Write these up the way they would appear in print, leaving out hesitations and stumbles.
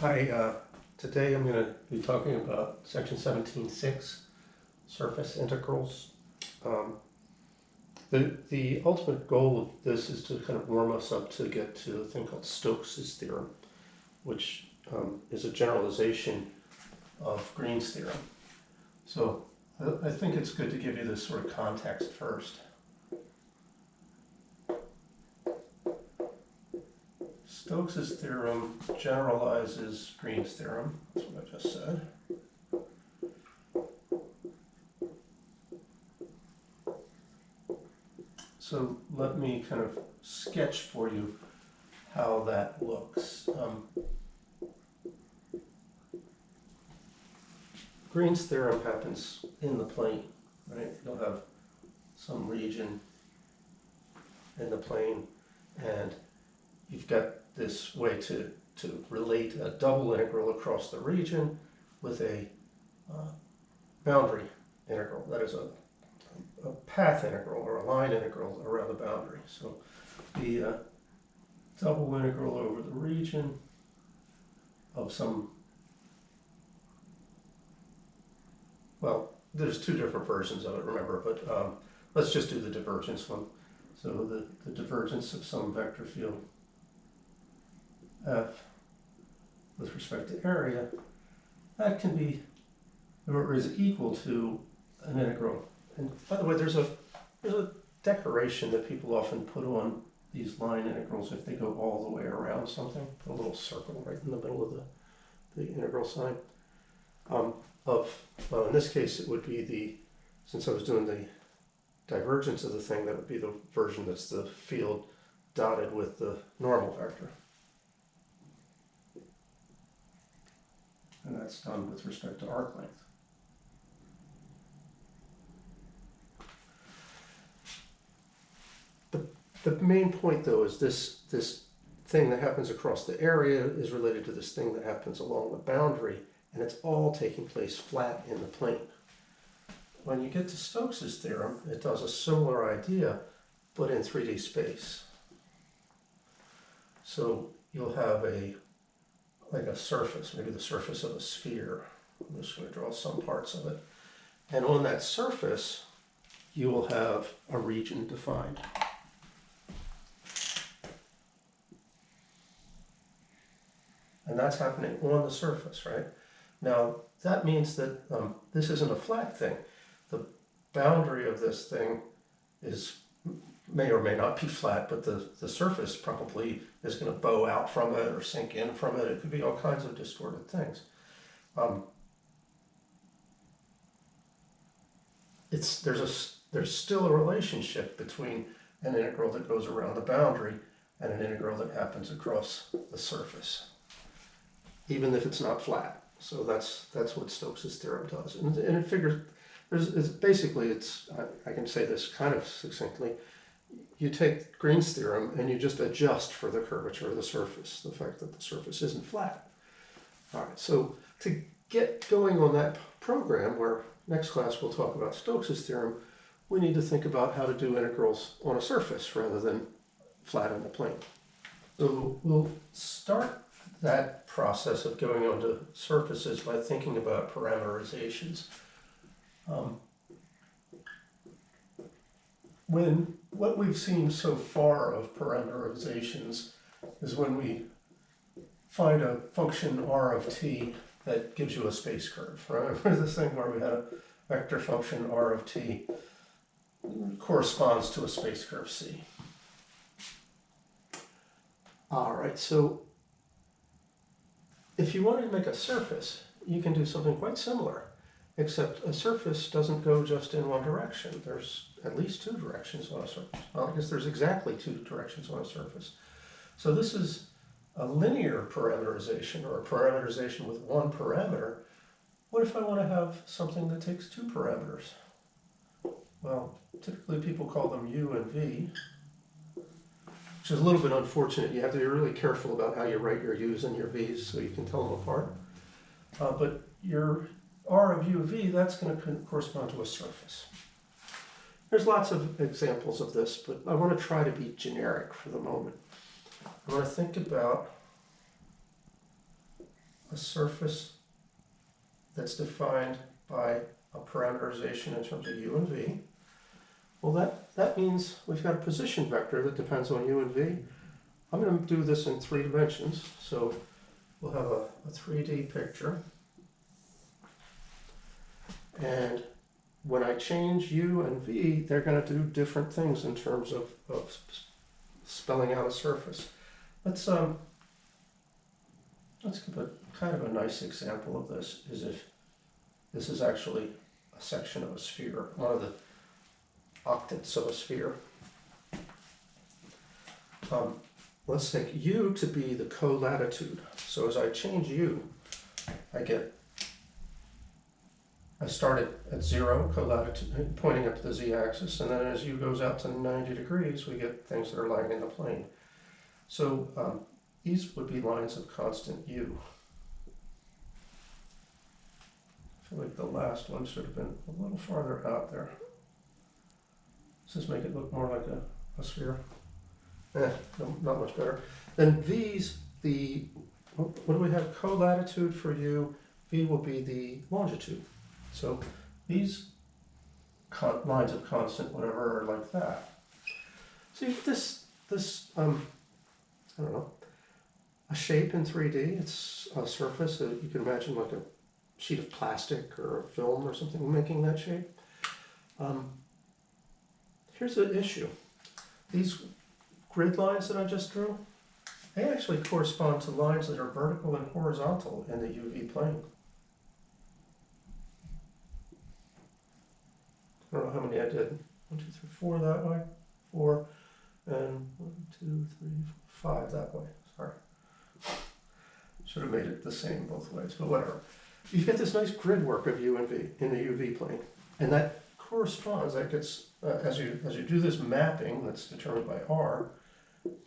Hi, today I'm going to be talking about section 17.6, surface integrals. The ultimate goal of this is to kind of warm us up to get to a thing called Stokes' theorem, which is a generalization of Green's theorem. So I think it's good to give you this sort of context first. Stokes' theorem generalizes Green's theorem. That's what I just said. So let me kind of sketch for you how that looks. Green's theorem happens in the plane, right? You'll have some region in the plane, and you've got this way to relate a double integral across the region with a boundary integral. That is a path integral or a line integral around the boundary. So the double integral over the region of some, well, there's two different versions of it, remember, but let's just do the divergence one. So the divergence of some vector field F with respect to area, that can be, or is equal to an integral. And by the way, there's a decoration that people often put on these line integrals if they go all the way around something. Put a little circle right in the middle of the integral sign. Well, in this case, it would be since I was doing the divergence of the thing, that would be the version that's the field dotted with the normal vector. And that's done with respect to arc length. The main point, though, is this thing that happens across the area is related to this thing that happens along the boundary, and it's all taking place flat in the plane. When you get to Stokes' theorem, it does a similar idea, but in 3D space. So you'll have like a surface, maybe the surface of a sphere. I'm just going to draw some parts of it. And on that surface, you will have a region defined. And that's happening on the surface, right? Now, that means that this isn't a flat thing. The boundary of this thing may or may not be flat, but the surface probably is going to bow out from it or sink in from it. It could be all kinds of distorted things. There's still a relationship between an integral that goes around the boundary and an integral that happens across the surface, even if it's not flat. So that's what Stokes' theorem does, and it figures. I can say this kind of succinctly. You take Green's theorem and you just adjust for the curvature of the surface, the fact that the surface isn't flat. All right, so to get going on that program, where next class we'll talk about Stokes' theorem, we need to think about how to do integrals on a surface rather than flat in the plane. So we'll start that process of going onto surfaces by thinking about parameterizations. What we've seen so far of parameterizations is when we find a function r of t that gives you a space curve, right? This thing where we had a vector function r of t corresponds to a space curve c. All right, so if you wanted to make a surface, you can do something quite similar, except a surface doesn't go just in one direction. There's at least two directions on a surface. Well, I guess there's exactly two directions on a surface. So this is a linear parameterization, or a parameterization with one parameter. What if I want to have something that takes two parameters? Well, typically people call them u and v, which is a little bit unfortunate. You have to be really careful about how you write your u's and your v's so you can tell them apart. But your r of u of v, that's going to correspond to a surface. There's lots of examples of this, but I want to try to be generic for the moment. I want to think about a surface that's defined by a parameterization in terms of u and v. Well, that means we've got a position vector that depends on u and v. I'm going to do this in 3 dimensions, so we'll have a 3D picture. And when I change u and v, they're going to do different things in terms of spelling out a surface. Let's give a kind of a nice example of this, is if this is actually a section of a sphere, one of the octants of a sphere. Let's take u to be the colatitude. So as I change u, I started at 0, colatitude, pointing up to the z-axis, and then as u goes out to 90 degrees, we get things that are lying in the plane. So these would be lines of constant u. I feel like the last one should have been a little farther out there. Does this make it look more like a sphere? No, not much better. Then v's, what do we have? Colatitude for u, v will be the longitude. So these lines of constant whatever are like that. So you get this I don't know, a shape in 3D. It's a surface that you can imagine like a sheet of plastic or a film or something making that shape. Here's the issue. These grid lines that I just drew, they actually correspond to lines that are vertical and horizontal in the UV plane. I don't know how many I did. 1, 2, 3, 4 that way, 4, and 1, 2, 3, 4, 5 that way. Sorry. Should have made it the same both ways, but whatever. You get this nice grid work of U and V in the UV plane, and that corresponds. That gets as you do this mapping that's determined by R,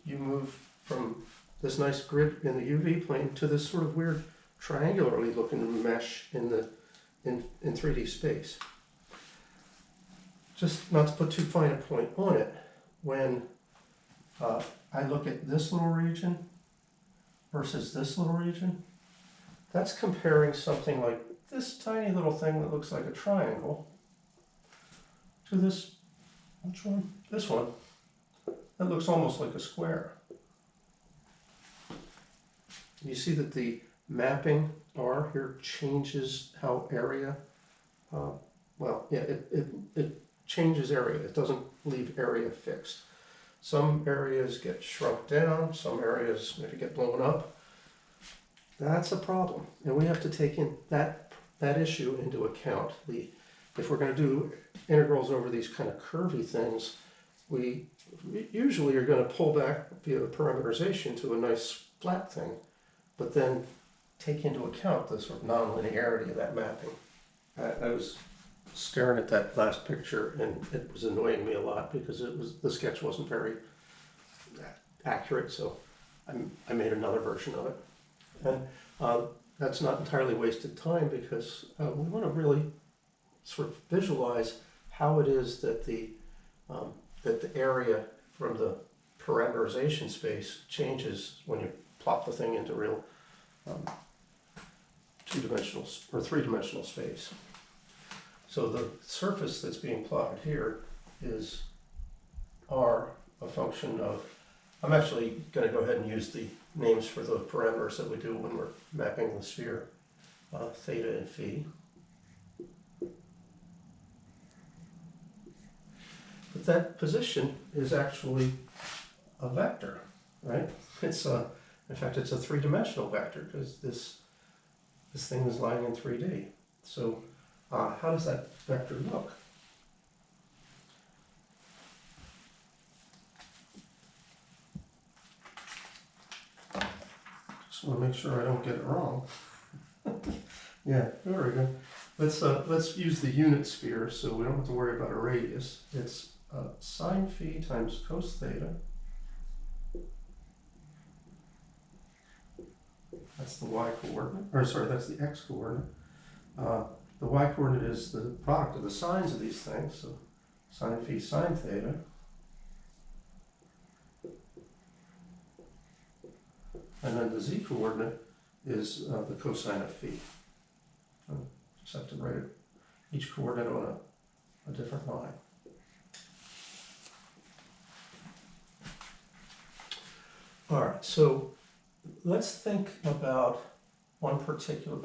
you move from this nice grid in the UV plane to this sort of weird triangularly looking mesh in 3D space. Just not to put too fine a point on it, when I look at this little region versus this little region, that's comparing something like this tiny little thing that looks like a triangle to this, which one? This one. That looks almost like a square. You see that the mapping R here changes how area, it changes area. It doesn't leave area fixed. Some areas get shrunk down, some areas maybe get blown up. That's a problem, and we have to take in that issue into account. If we're going to do integrals over these kind of curvy things, we usually are going to pull back via the parameterization to a nice flat thing, but then take into account the sort of nonlinearity of that mapping. I was staring at that last picture, and it was annoying me a lot because the sketch wasn't very accurate, so I made another version of it. And that's not entirely wasted time, because we want to really sort of visualize how it is that the area from the parameterization space changes when you plop the thing into real two-dimensional or three-dimensional space. So the surface that's being plotted here is R, a function of, I'm actually going to go ahead and use the names for the parameters that we do when we're mapping the sphere, theta and phi. But that position is actually a vector, right? It's in fact, it's a three-dimensional vector, because this thing is lying in 3D. So how does that vector look? Just want to make sure I don't get it wrong. Yeah, there we go. Let's use the unit sphere, so we don't have to worry about a radius. It's sine phi times cos theta. That's the y coordinate, or sorry, that's the x coordinate. The y coordinate is the product of the sines of these things, so sine phi sine theta. And then the z coordinate is the cosine of phi. Just have to write it, each coordinate on a different line. All right, so let's think about one particular,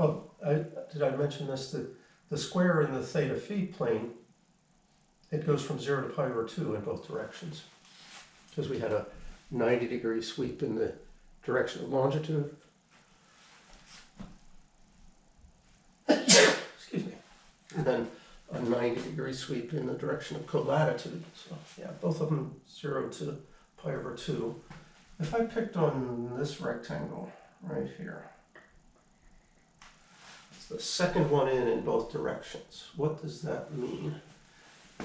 did I mention this? The square in the theta phi plane, it goes from 0 to pi over 2 in both directions. Because we had a 90-degree sweep in the direction of longitude. Excuse me. And then a 90-degree sweep in the direction of colatitude. So yeah, both of them 0 to pi over 2. If I picked on this rectangle right here, it's the second one in both directions. What does that mean?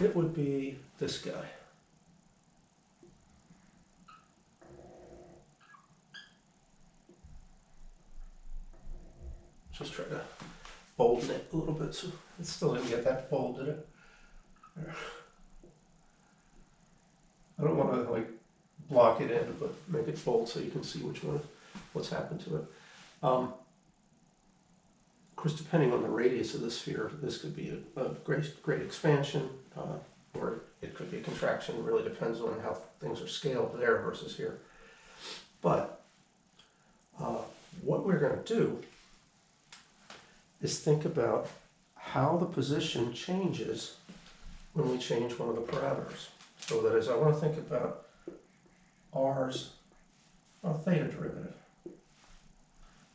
It would be this guy. Just try to bolden it a little bit so it still didn't get that bold, did it? There. I don't want to like block it in, but make it bold so you can see what's happened to it. Of course, depending on the radius of the sphere, this could be a great expansion, or it could be a contraction. It really depends on how things are scaled there versus here. But what we're going to do is think about how the position changes when we change one of the parameters. So that is, I want to think about r's theta derivative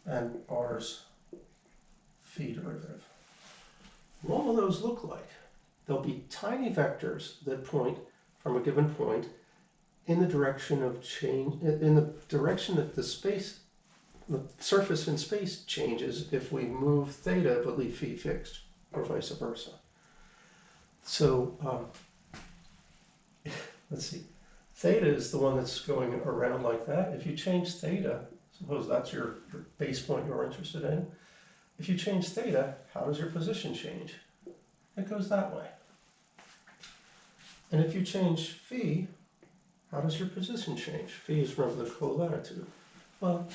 and r's phi derivative. What will those look like? There'll be tiny vectors that point from a given point in the direction of change, in the direction that the surface in space changes if we move theta but leave phi fixed, or vice versa. So let's see. Theta is the one that's going around like that. If you change theta, suppose that's your base point you're interested in. If you change theta, how does your position change? It goes that way. And if you change phi, how does your position change? Phi is, remember, the colatitude. Well,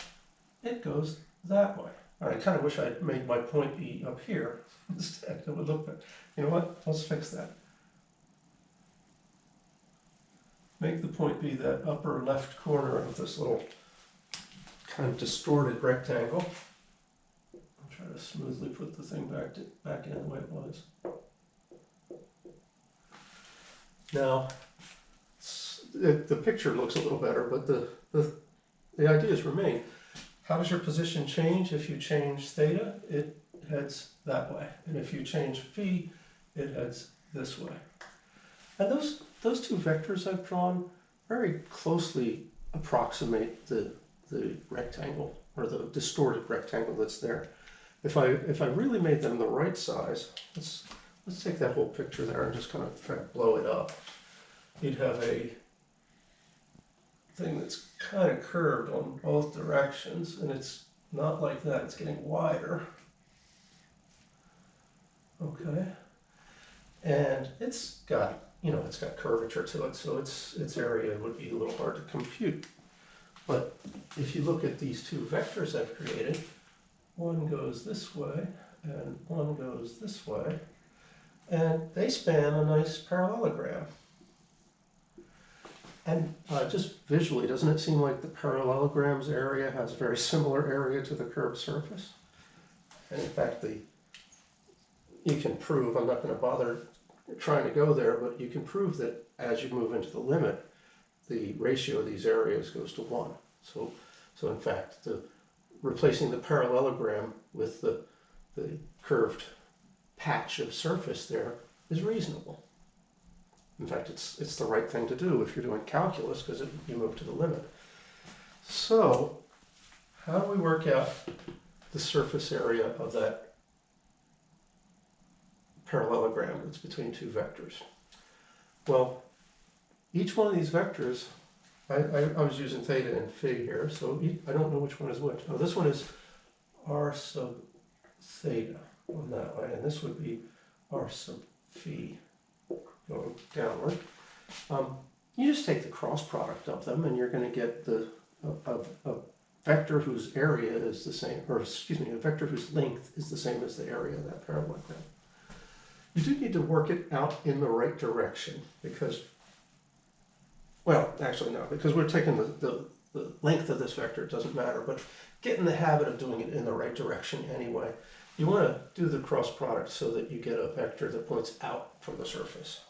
it goes that way. I kind of wish I'd made my point be up here instead. It would look better. You know what? Let's fix that. Make the point be that upper left corner of this little kind of distorted rectangle. I'll try to smoothly put the thing back in the way it was. Now, the picture looks a little better, but the ideas remain. How does your position change? If you change theta, it heads that way. And if you change phi, it heads this way. And those two vectors I've drawn very closely approximate the rectangle, or the distorted rectangle that's there. If I really made them the right size, let's take that whole picture there and just kind of try to blow it up. You'd have a thing that's kind of curved on both directions, and it's not like that, it's getting wider. Okay. And it's got, it's got curvature to it, so its area would be a little hard to compute. But if you look at these two vectors I've created, one goes this way and one goes this way, and they span a nice parallelogram. And just visually, doesn't it seem like the parallelogram's area has a very similar area to the curved surface? And in fact, you can prove, I'm not going to bother trying to go there, but you can prove that as you move into the limit, the ratio of these areas goes to 1. So in fact, replacing the parallelogram with the curved patch of surface there is reasonable. In fact, it's the right thing to do if you're doing calculus, because you move to the limit. So how do we work out the surface area of that parallelogram that's between two vectors? Well, each one of these vectors, I was using theta and phi here, so I don't know which one is which. Oh, this one is r sub theta on that way, and this would be r sub phi going downward. You just take the cross product of them, and you're going to get the vector whose area is the same, or excuse me, a vector whose length is the same as the area of that parabologram. You do need to work it out in the right direction because, well, actually no, because we're taking the length of this vector, it doesn't matter, but get in the habit of doing it in the right direction anyway. You want to do the cross product so that you get a vector that points out from the surface.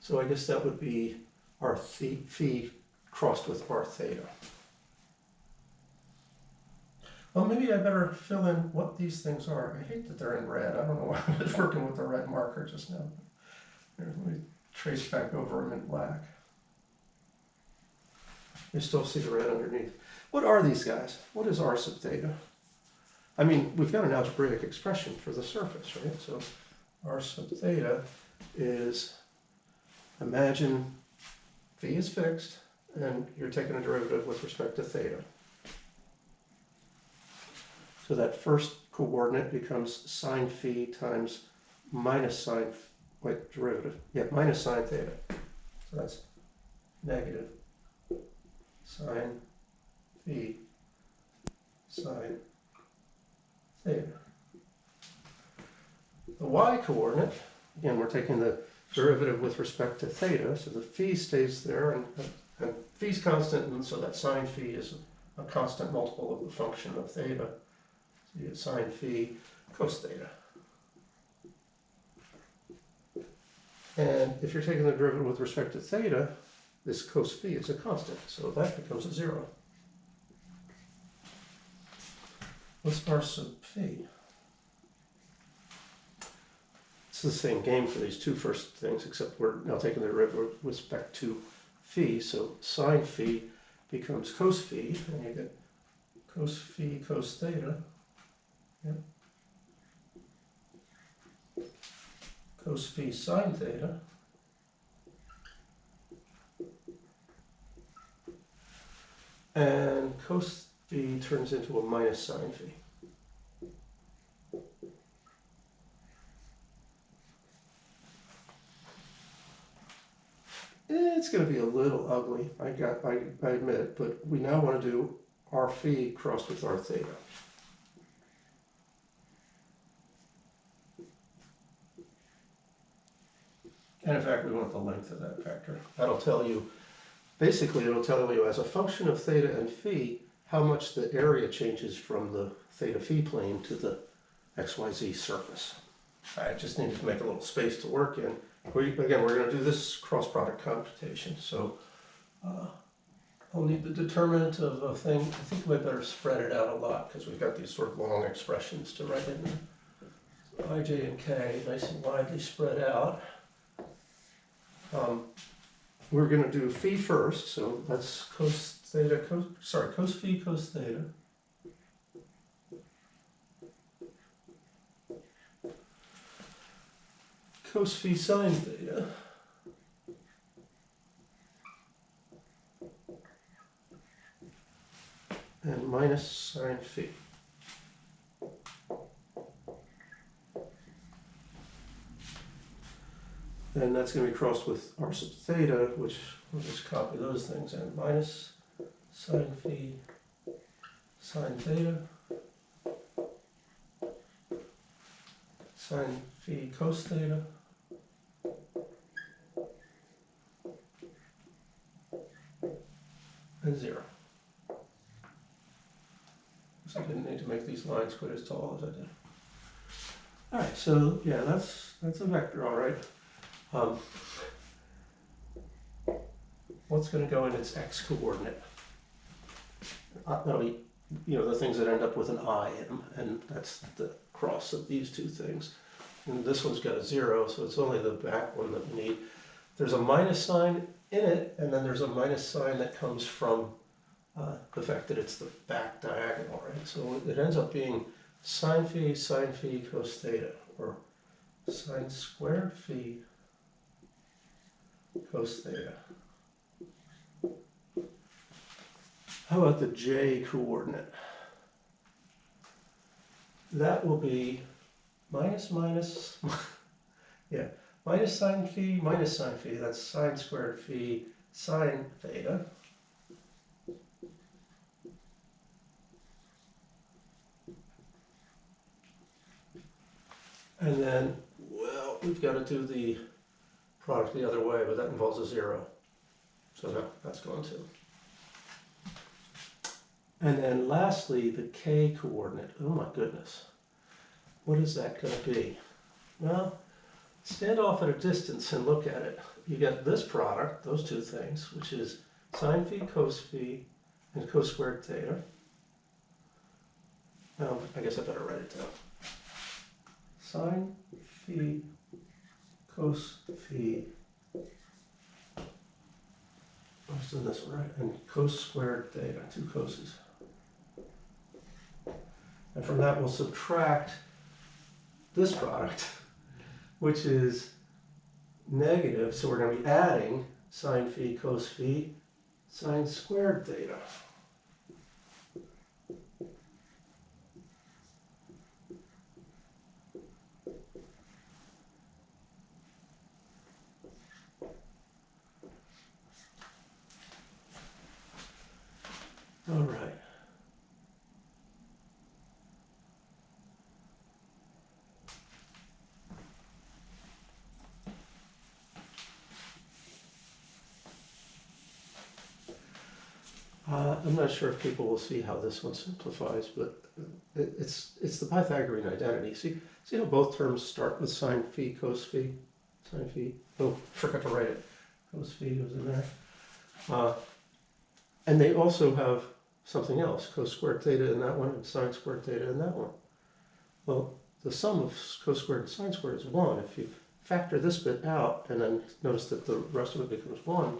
So I guess that would be r phi crossed with r theta. Well, maybe I better fill in what these things are. I hate that they're in red. I don't know why I was working with the red marker just now. Here, let me trace back over them in black. You still see the red underneath. What are these guys? What is r sub theta? I mean, we've got an algebraic expression for the surface, right? So r sub theta is, imagine phi is fixed, and you're taking a derivative with respect to theta. So that first coordinate becomes sine phi times minus sine, wait, derivative, yeah, minus sine theta. So that's negative sine phi sine theta. The y coordinate, again, we're taking the derivative with respect to theta, so the phi stays there, and phi's constant, and so that sine phi is a constant multiple of the function of theta. So you get sine phi cos theta. And if you're taking the derivative with respect to theta, this cos phi is a constant, so that becomes a 0. What's r sub phi? It's the same game for these two first things, except we're now taking the derivative with respect to phi. So sine phi becomes cos phi, and you get cos phi cos theta. Yep. Cos phi sine theta. And cos phi turns into a minus sine phi. It's going to be a little ugly, I admit, but we now want to do r phi crossed with r theta. And in fact, we want the length of that vector. That'll tell you, basically it'll tell you as a function of theta and phi, how much the area changes from the theta phi plane to the XYZ surface. I just needed to make a little space to work in. Again, we're going to do this cross product computation, so I'll need the determinant of a thing. I think we better spread it out a lot because we've got these sort of long expressions to write in there. So I, j, and k, nice and widely spread out. We're going to do phi first, so that's cos theta, cos phi cos theta. Cos phi sine theta. And minus sine phi. And that's going to be crossed with r sub theta, which we'll just copy those things in. Minus sine phi sine theta. Sine phi cos theta. And 0. So I didn't need to make these lines quite as tall as I did. All right, so yeah, that's a vector, all right. What's going to go in its x coordinate? The things that end up with an I in them, and that's the cross of these two things. And this one's got a 0, so it's only the back one that we need. There's a minus sign in it, and then there's a minus sign that comes from the fact that it's the back diagonal, right? So it ends up being sine phi cos theta, or sine squared phi cos theta. How about the j coordinate? That will be minus, yeah, minus sine phi, that's sine squared phi sine theta. And then, well, we've got to do the product the other way, but that involves a 0. So no, that's going to. And then lastly, the k coordinate. Oh my goodness. What is that going to be? Well, stand off at a distance and look at it. You get this product, those two things, which is sine phi, cos phi, and cos squared theta. I guess I better write it down. Sine phi, cos phi. I was doing this one right. And cos squared theta, 2 coses. And from that we'll subtract this product, which is negative. So we're going to be adding sine phi, cos phi, sine squared theta. All right. I'm not sure if people will see how this one simplifies, but it's the Pythagorean identity. See how both terms start with sine phi, cos phi, sine phi. Oh, forgot to write it. Cos phi goes in there. And they also have something else, cos squared theta in that one and sine squared theta in that one. Well, the sum of cos squared and sine squared is 1. If you factor this bit out and then notice that the rest of it becomes 1,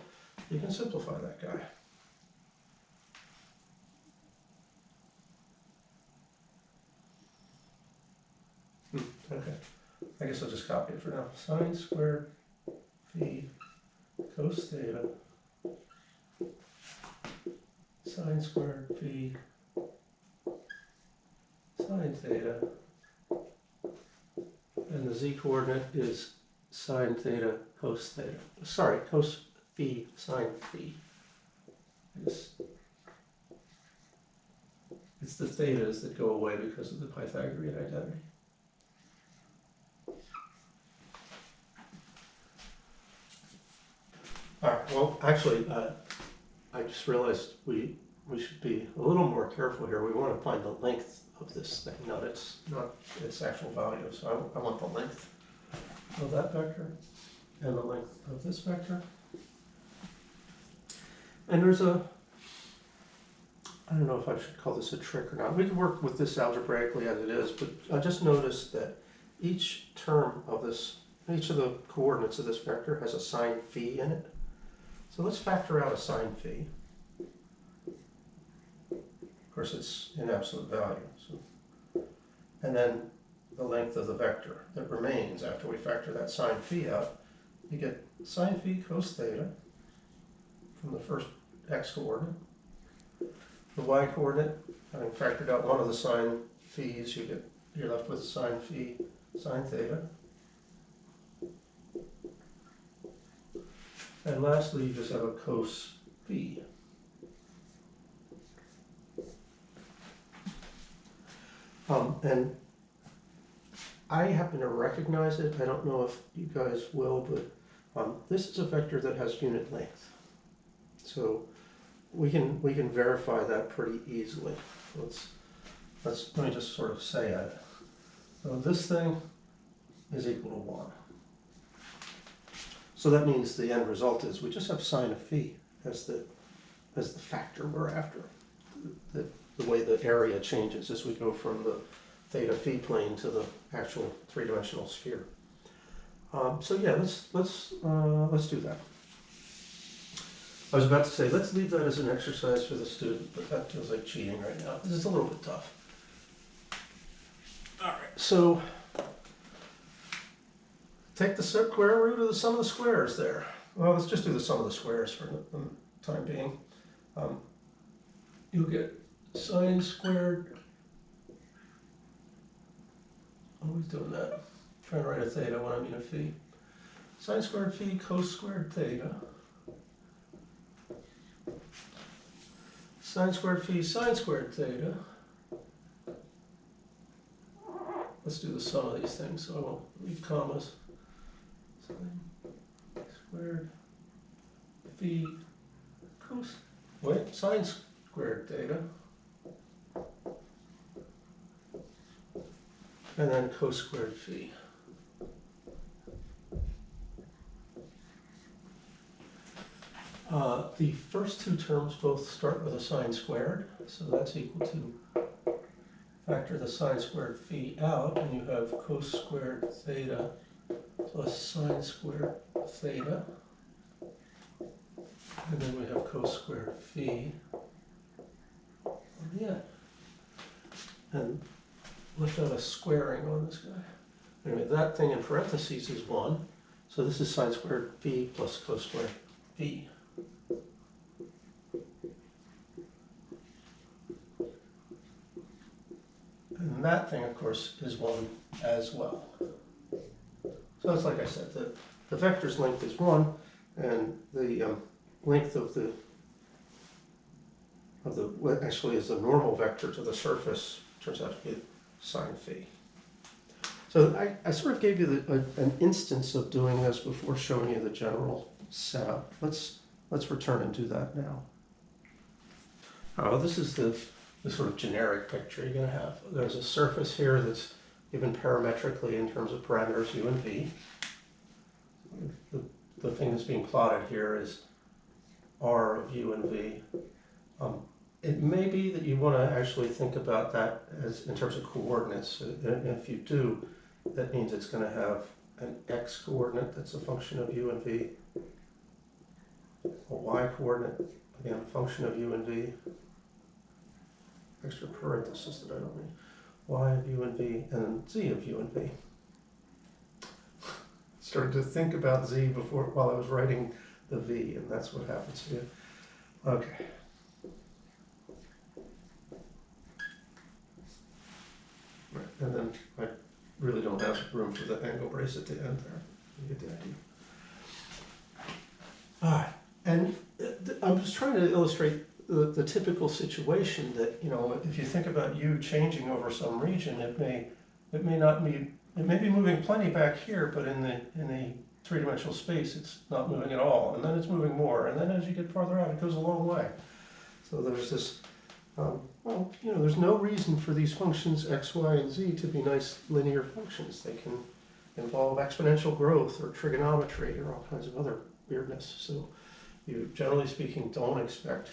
you can simplify that guy. Okay, I guess I'll just copy it for now. Sine squared phi cos theta, sine squared phi sine theta, and the z-coordinate is sine theta cos theta. Sorry, cos phi sine phi. It's the thetas that go away because of the Pythagorean identity. All right, well, actually, I just realized we should be a little more careful here. We want to find the length of this thing, not its actual value. So I want the length of that vector and the length of this vector. And there's I don't know if I should call this a trick or not. We can work with this algebraically as it is, but I just noticed that each term of this, each of the coordinates of this vector has a sine phi in it. So let's factor out a sine phi. Of course, it's in absolute value. So, and then the length of the vector that remains after we factor that sine phi out, you get sine phi cos theta from the first x coordinate. The y coordinate, having factored out one of the sine phi's, you're left with sine phi sine theta. And lastly, you just have a cos phi. And I happen to recognize it. I don't know if you guys will, but this is a vector that has unit length. So we can verify that pretty easily. Let me just sort of say it. So this thing is equal to 1. So that means the end result is we just have sine of phi as the factor we're after. The way the area changes as we go from the theta phi plane to the actual three-dimensional sphere. So yeah, let's do that. I was about to say let's leave that as an exercise for the student, but that feels like cheating right now. This is a little bit tough. All right, so take the square root of the sum of the squares there. Well, let's just do the sum of the squares for the time being. You'll get sine squared. Always doing that. I'm trying to write a theta when I mean a phi. Sine squared phi cos squared theta. Sine squared phi sine squared theta. let's do the sum of these things, so I won't leave commas. Sine squared phi cos, wait, sine squared theta, and then cos squared phi. The first two terms both start with a sine squared, so that's equal to, factor the sine squared phi out, and you have cos squared theta plus sine squared theta. And then we have cos squared phi on the end. And left out a squaring on this guy. Anyway, that thing in parentheses is 1. So this is sine squared phi plus cos squared phi. And that thing, of course, is 1 as well. So it's like I said, the vector's length is 1, and the length of the what actually is the normal vector to the surface turns out to be sine phi. So I sort of gave you an instance of doing this before showing you the general setup. Let's return and do that now. This is the sort of generic picture you're going to have. There's a surface here that's given parametrically in terms of parameters u and v. The thing that's being plotted here is r of u and v. It may be that you want to actually think about that as in terms of coordinates. And if you do, that means it's going to have an x coordinate that's a function of u and v, a y coordinate, again, a function of u and v, extra parenthesis that I don't need, y of u and v, and z of u and v. Started to think about z while I was writing the v, and that's what happens here. Okay. Right, and then I really don't have room for the angle brace at the end there. You get the idea. All right, and I'm just trying to illustrate the typical situation that, you know, if you think about u changing over some region, it may not be, it may be moving plenty back here, but in the three-dimensional space, it's not moving at all, and then it's moving more, and then as you get farther out, it goes a long way. So there's this, well, you know, there's no reason for these functions x, y, and z to be nice linear functions. They can involve exponential growth or trigonometry or all kinds of other weirdness. So you, generally speaking, don't expect,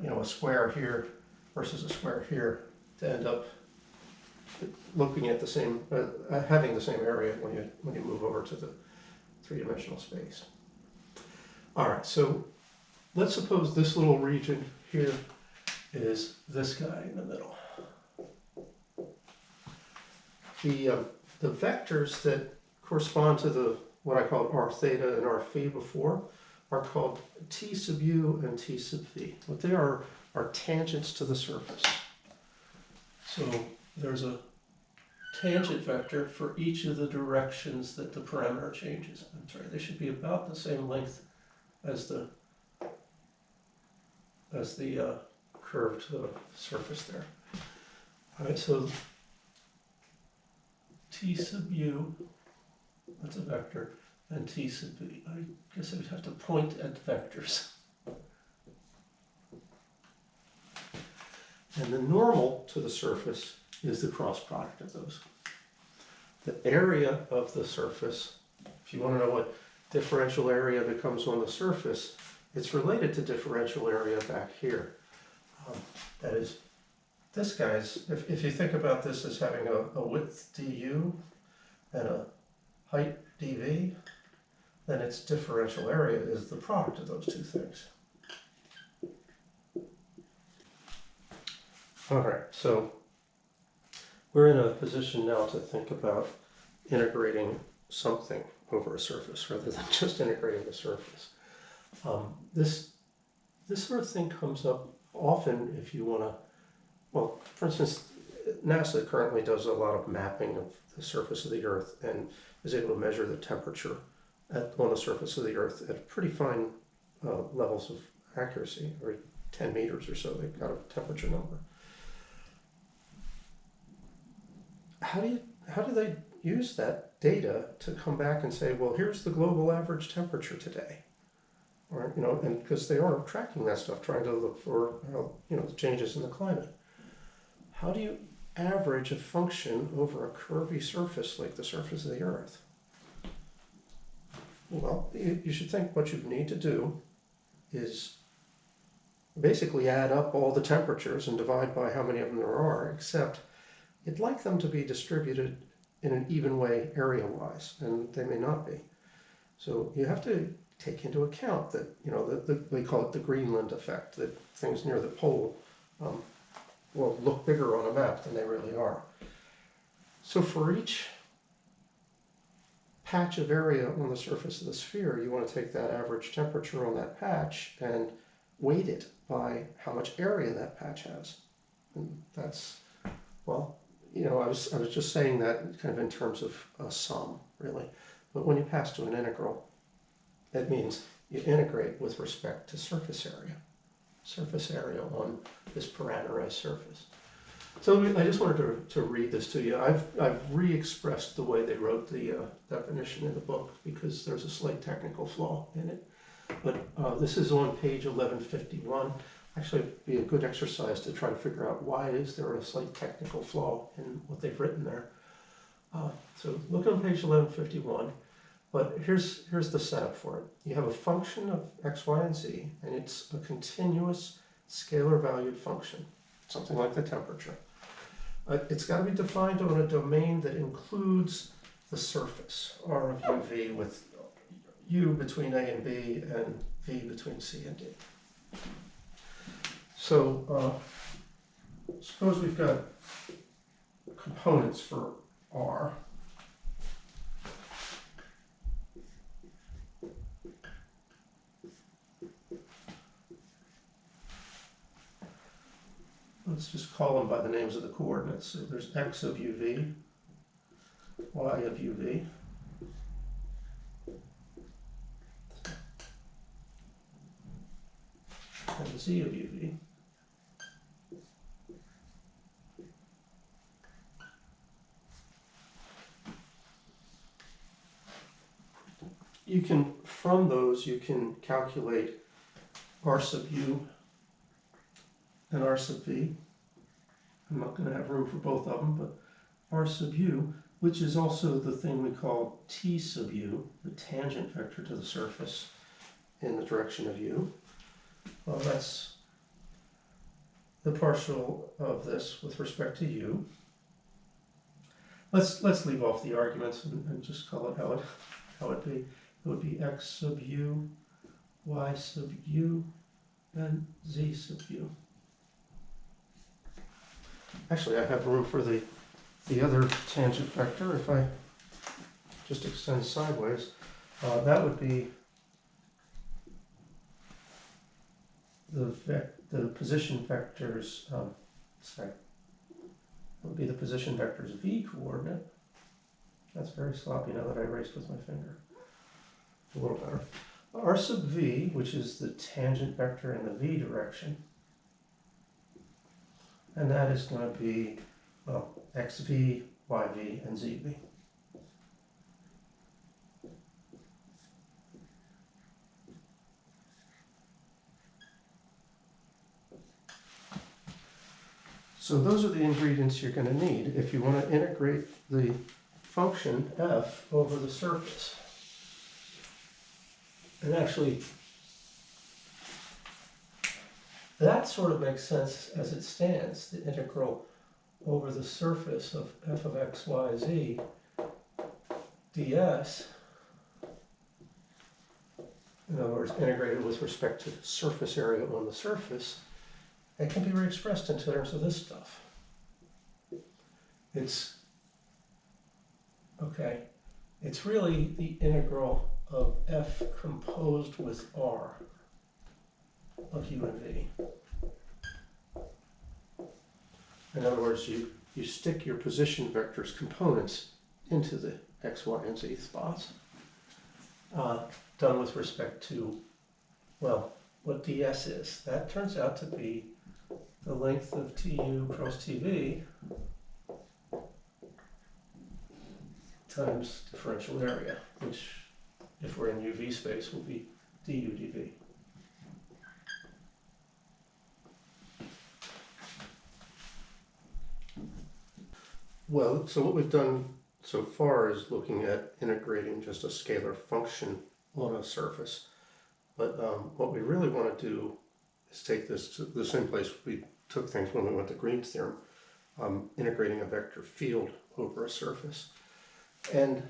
you know, a square here versus a square here to end up looking at the same, having the same area when you move over to the three-dimensional space. All right, so let's suppose this little region here is this guy in the middle. The vectors that correspond to what I called r theta and r phi before are called t sub u and t sub v. What they are tangents to the surface. So there's a tangent vector for each of the directions that the parameter changes. I'm sorry, they should be about the same length as the curve to the surface there. All right, so t sub u, that's a vector, and t sub v. I guess I would have to point at vectors. And the normal to the surface is the cross product of those. The area of the surface, if you want to know what differential area becomes on the surface, it's related to differential area back here. That is, this guy's, if you think about this as having a width du and a height dv, then its differential area is the product of those two things. All right, so we're in a position now to think about integrating something over a surface rather than just integrating the surface. This sort of thing comes up often if you want to, well, for instance, NASA currently does a lot of mapping of the surface of the Earth and is able to measure the temperature on the surface of the Earth at pretty fine levels of accuracy. Every 10 meters or so, they've got a temperature number. How do you how do they use that data to come back and say, well, here's the global average temperature today? Or, and because they are tracking that stuff, trying to look for, the changes in the climate. How do you average a function over a curvy surface like the surface of the Earth? Well, you should think what you need to do is basically add up all the temperatures and divide by how many of them there are, except you'd like them to be distributed in an even way area-wise, and they may not be. So you have to take into account that, we call it the Greenland effect, that things near the pole will look bigger on a map than they really are. So for each patch of area on the surface of the sphere, you want to take that average temperature on that patch and weight it by how much area that patch has. And that's, well, I was just saying that kind of in terms of a sum, really. But when you pass to an integral, that means you integrate with respect to surface area on this parameterized surface. So I just wanted to read this to you. I've re-expressed the way they wrote the definition in the book because there's a slight technical flaw in it. But this is on page 1151. Actually, it'd be a good exercise to try to figure out why is there a slight technical flaw in what they've written there. So look on page 1151. But here's the setup for it. You have a function of x, y, and z, and it's a continuous scalar valued function, something like the temperature. It's got to be defined on a domain that includes the surface, R of uv, with u between a and b, and v between c and d. So suppose we've got components for R. Let's just call them by the names of the coordinates. So there's x of uv, y of uv, and z of uv. From those, you can calculate r sub u and r sub v. I'm not going to have room for both of them, but r sub u, which is also the thing we call t sub u, the tangent vector to the surface in the direction of u. Well, that's the partial of this with respect to u. Let's leave off the arguments and just call it how it be. It would be x sub u, y sub u, and z sub u. Actually, I have room for the other tangent vector if I just extend sideways. That would be the position vectors. That would be the position vector's v coordinate. That's very sloppy now that I erased with my finger. A little better. R sub v, which is the tangent vector in the v direction. And that is going to be, well, xv, yv, and zv. So those are the ingredients you're going to need if you want to integrate the function f over the surface. And actually, that sort of makes sense as it stands, the integral over the surface of f of x, y, z ds. In other words, integrated with respect to surface area on the surface, it can be re-expressed in terms of this stuff. It's really the integral of f composed with r of u and v. In other words, you stick your position vector's components into the x, y, and z spots, done with respect to, well, what ds is. That turns out to be the length of tu cross tv times differential area, which, if we're in UV space, will be du dv. Well, so what we've done so far is looking at integrating just a scalar function on a surface. But what we really want to do is take this to the same place we took things when we went to Green's theorem, integrating a vector field over a surface. And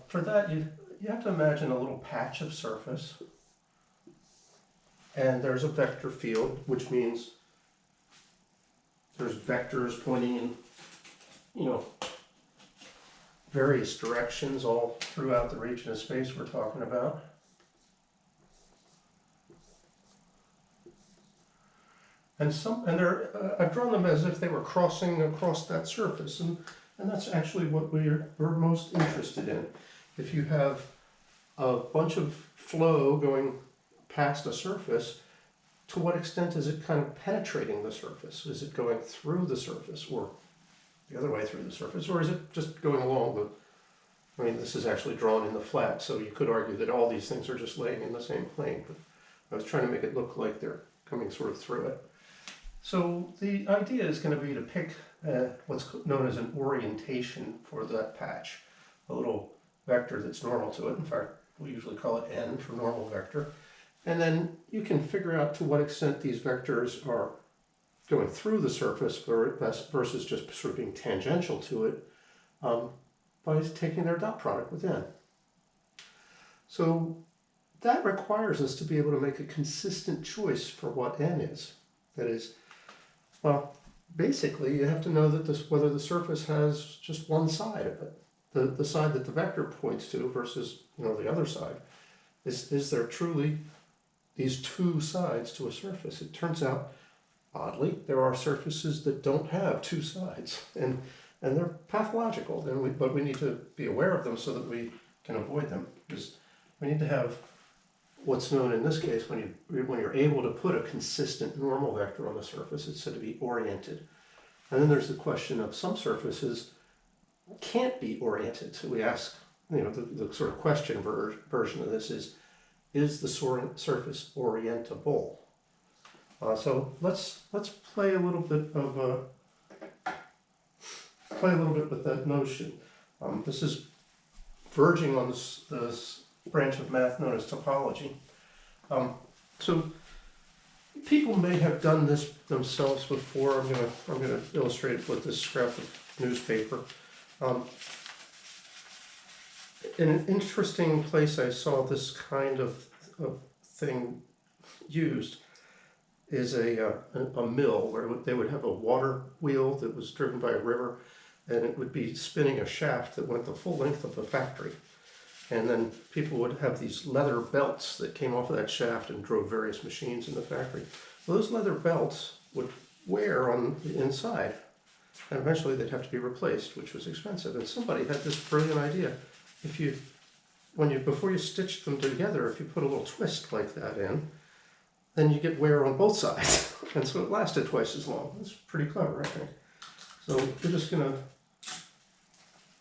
for that, you have to imagine a little patch of surface. And there's a vector field, which means there's vectors pointing in, various directions all throughout the region of space we're talking about. And I've drawn them as if they were crossing across that surface, and that's actually what we're most interested in. If you have a bunch of flow going past a surface, to what extent is it kind of penetrating the surface? Is it going through the surface, or the other way through the surface, or is it just going along this is actually drawn in the flat, so you could argue that all these things are just laying in the same plane, but I was trying to make it look like they're coming sort of through it. So the idea is going to be to pick what's known as an orientation for that patch, a little vector that's normal to it. In fact, we usually call it n for normal vector. And then you can figure out to what extent these vectors are going through the surface versus just sort of being tangential to it by taking their dot product with n. So that requires us to be able to make a consistent choice for what n is. That is, well, basically you have to know that whether the surface has just one side of it, the side that the vector points to versus the other side. Is there truly these two sides to a surface? It turns out, oddly, there are surfaces that don't have two sides, and they're pathological. But we need to be aware of them so that we can avoid them, because we need to have what's known in this case, when you're able to put a consistent normal vector on the surface, it's said to be oriented. And then there's the question of some surfaces can't be oriented. So we ask, the sort of question version of this is the surface orientable? So let's play a little bit with that notion. This is verging on this branch of math known as topology. So people may have done this themselves before. I'm gonna illustrate it with this scrap of newspaper. In an interesting place I saw this kind of thing used is a mill where they would have a water wheel that was driven by a river, and it would be spinning a shaft that went the full length of the factory. And then people would have these leather belts that came off of that shaft and drove various machines in the factory. Well, those leather belts would wear on the inside, and eventually they'd have to be replaced, which was expensive. And somebody had this brilliant idea. Before you stitch them together, if you put a little twist like that in, then you get wear on both sides. And so it lasted twice as long. It's pretty clever, I think. So we're just gonna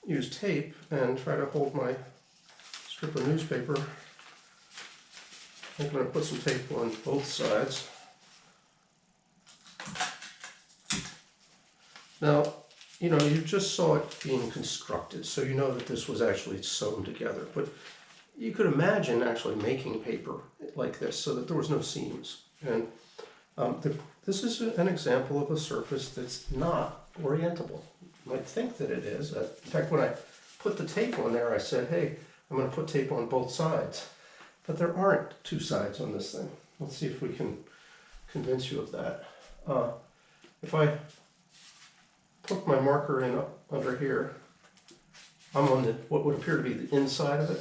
use tape and try to hold my strip of newspaper. I'm going to put some tape on both sides. Now, you just saw it being constructed, so you know that this was actually sewn together. But you could imagine actually making paper like this so that there was no seams. And this is an example of a surface that's not orientable. You might think that it is. In fact, when I put the tape on there, I said, hey, I'm going to put tape on both sides. But there aren't two sides on this thing. Let's see if we can convince you of that. If I put my marker in under here, I'm on what would appear to be the inside of it.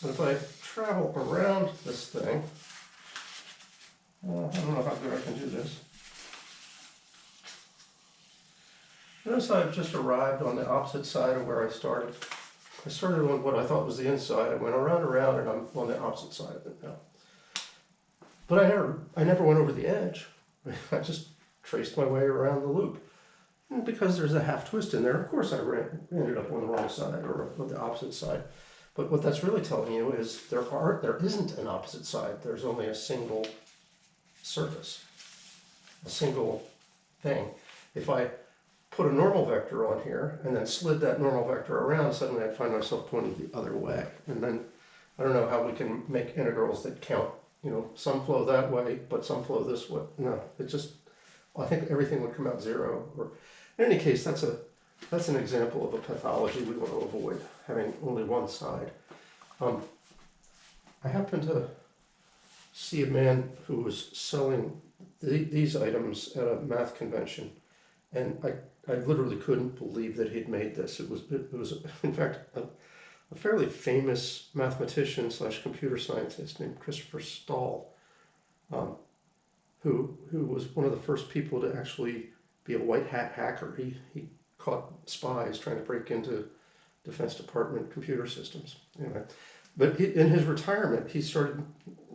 But if I travel around this thing, I don't know how good I can do this. Notice I've just arrived on the opposite side of where I started. I started on what I thought was the inside. I went around, and I'm on the opposite side of it now. But I never went over the edge. I just traced my way around the loop. And because there's a half twist in there, of course I ended up on the wrong side or on the opposite side. But what that's really telling you is there isn't an opposite side. There's only a single surface, a single thing. If I put a normal vector on here and then slid that normal vector around, suddenly I'd find myself pointing the other way. And then I don't know how we can make integrals that count, you know, some flow that way, but some flow this way. No, it just, I think everything would come out zero. Or in any case, that's an example of a pathology we want to avoid, having only one side. I happened to see a man who was selling these items at a math convention, and I literally couldn't believe that he'd made this. It was in fact a fairly famous mathematician / computer scientist named Christopher Stahl, who was one of the first people to actually be a white hat hacker. He caught spies trying to break into Defense Department computer systems. Anyway, but in his retirement, he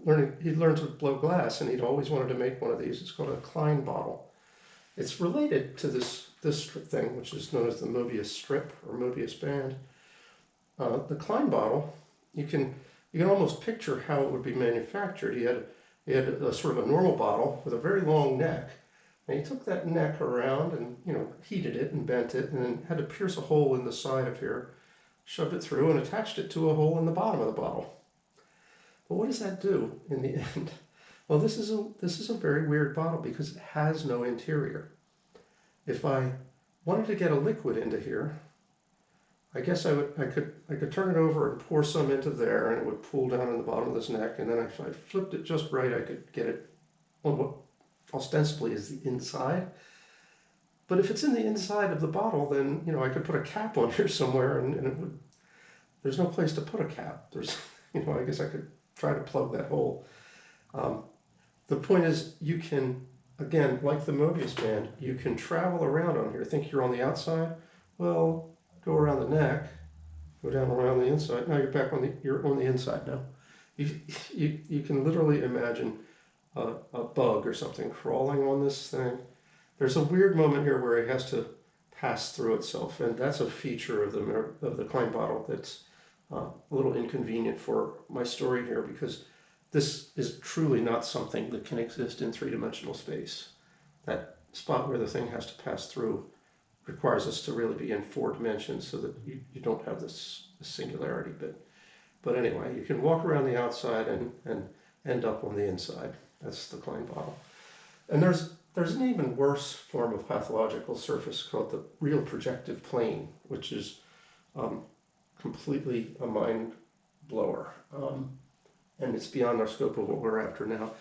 learned to blow glass, and he'd always wanted to make one of these. It's called a Klein bottle. It's related to this thing, which is known as the Mobius strip or Mobius band. The Klein bottle, you can almost picture how it would be manufactured. He had a sort of a normal bottle with a very long neck, and he took that neck around and, you know, heated it and bent it, and then had to pierce a hole in the side of here, shoved it through, and attached it to a hole in the bottom of the bottle. But what does that do in the end? Well, this is a very weird bottle because it has no interior. If I wanted to get a liquid into here, I guess I could turn it over and pour some into there, and it would pool down in the bottom of this neck. And then if I flipped it just right, I could get it on what ostensibly is the inside. But if it's in the inside of the bottle, then, you know, I could put a cap on here somewhere, and it would. There's no place to put a cap. There's, you know, I guess I could try to plug that hole. The point is, you can, again, like the Mobius band, you can travel around on here. Think you're on the outside. Well, go around the neck, go down around the inside. Now you're on the inside now. You can literally imagine a bug or something crawling on this thing. There's a weird moment here where it has to pass through itself, and that's a feature of the Klein bottle that's a little inconvenient for my story here, because this is truly not something that can exist in three-dimensional space. That spot where the thing has to pass through requires us to really be in 4 dimensions so that you don't have this singularity bit. But anyway, you can walk around the outside and end up on the inside. That's the Klein bottle. And there's an even worse form of pathological surface called the real projective plane, which is completely a mind blower. And it's beyond our scope of what we're after now.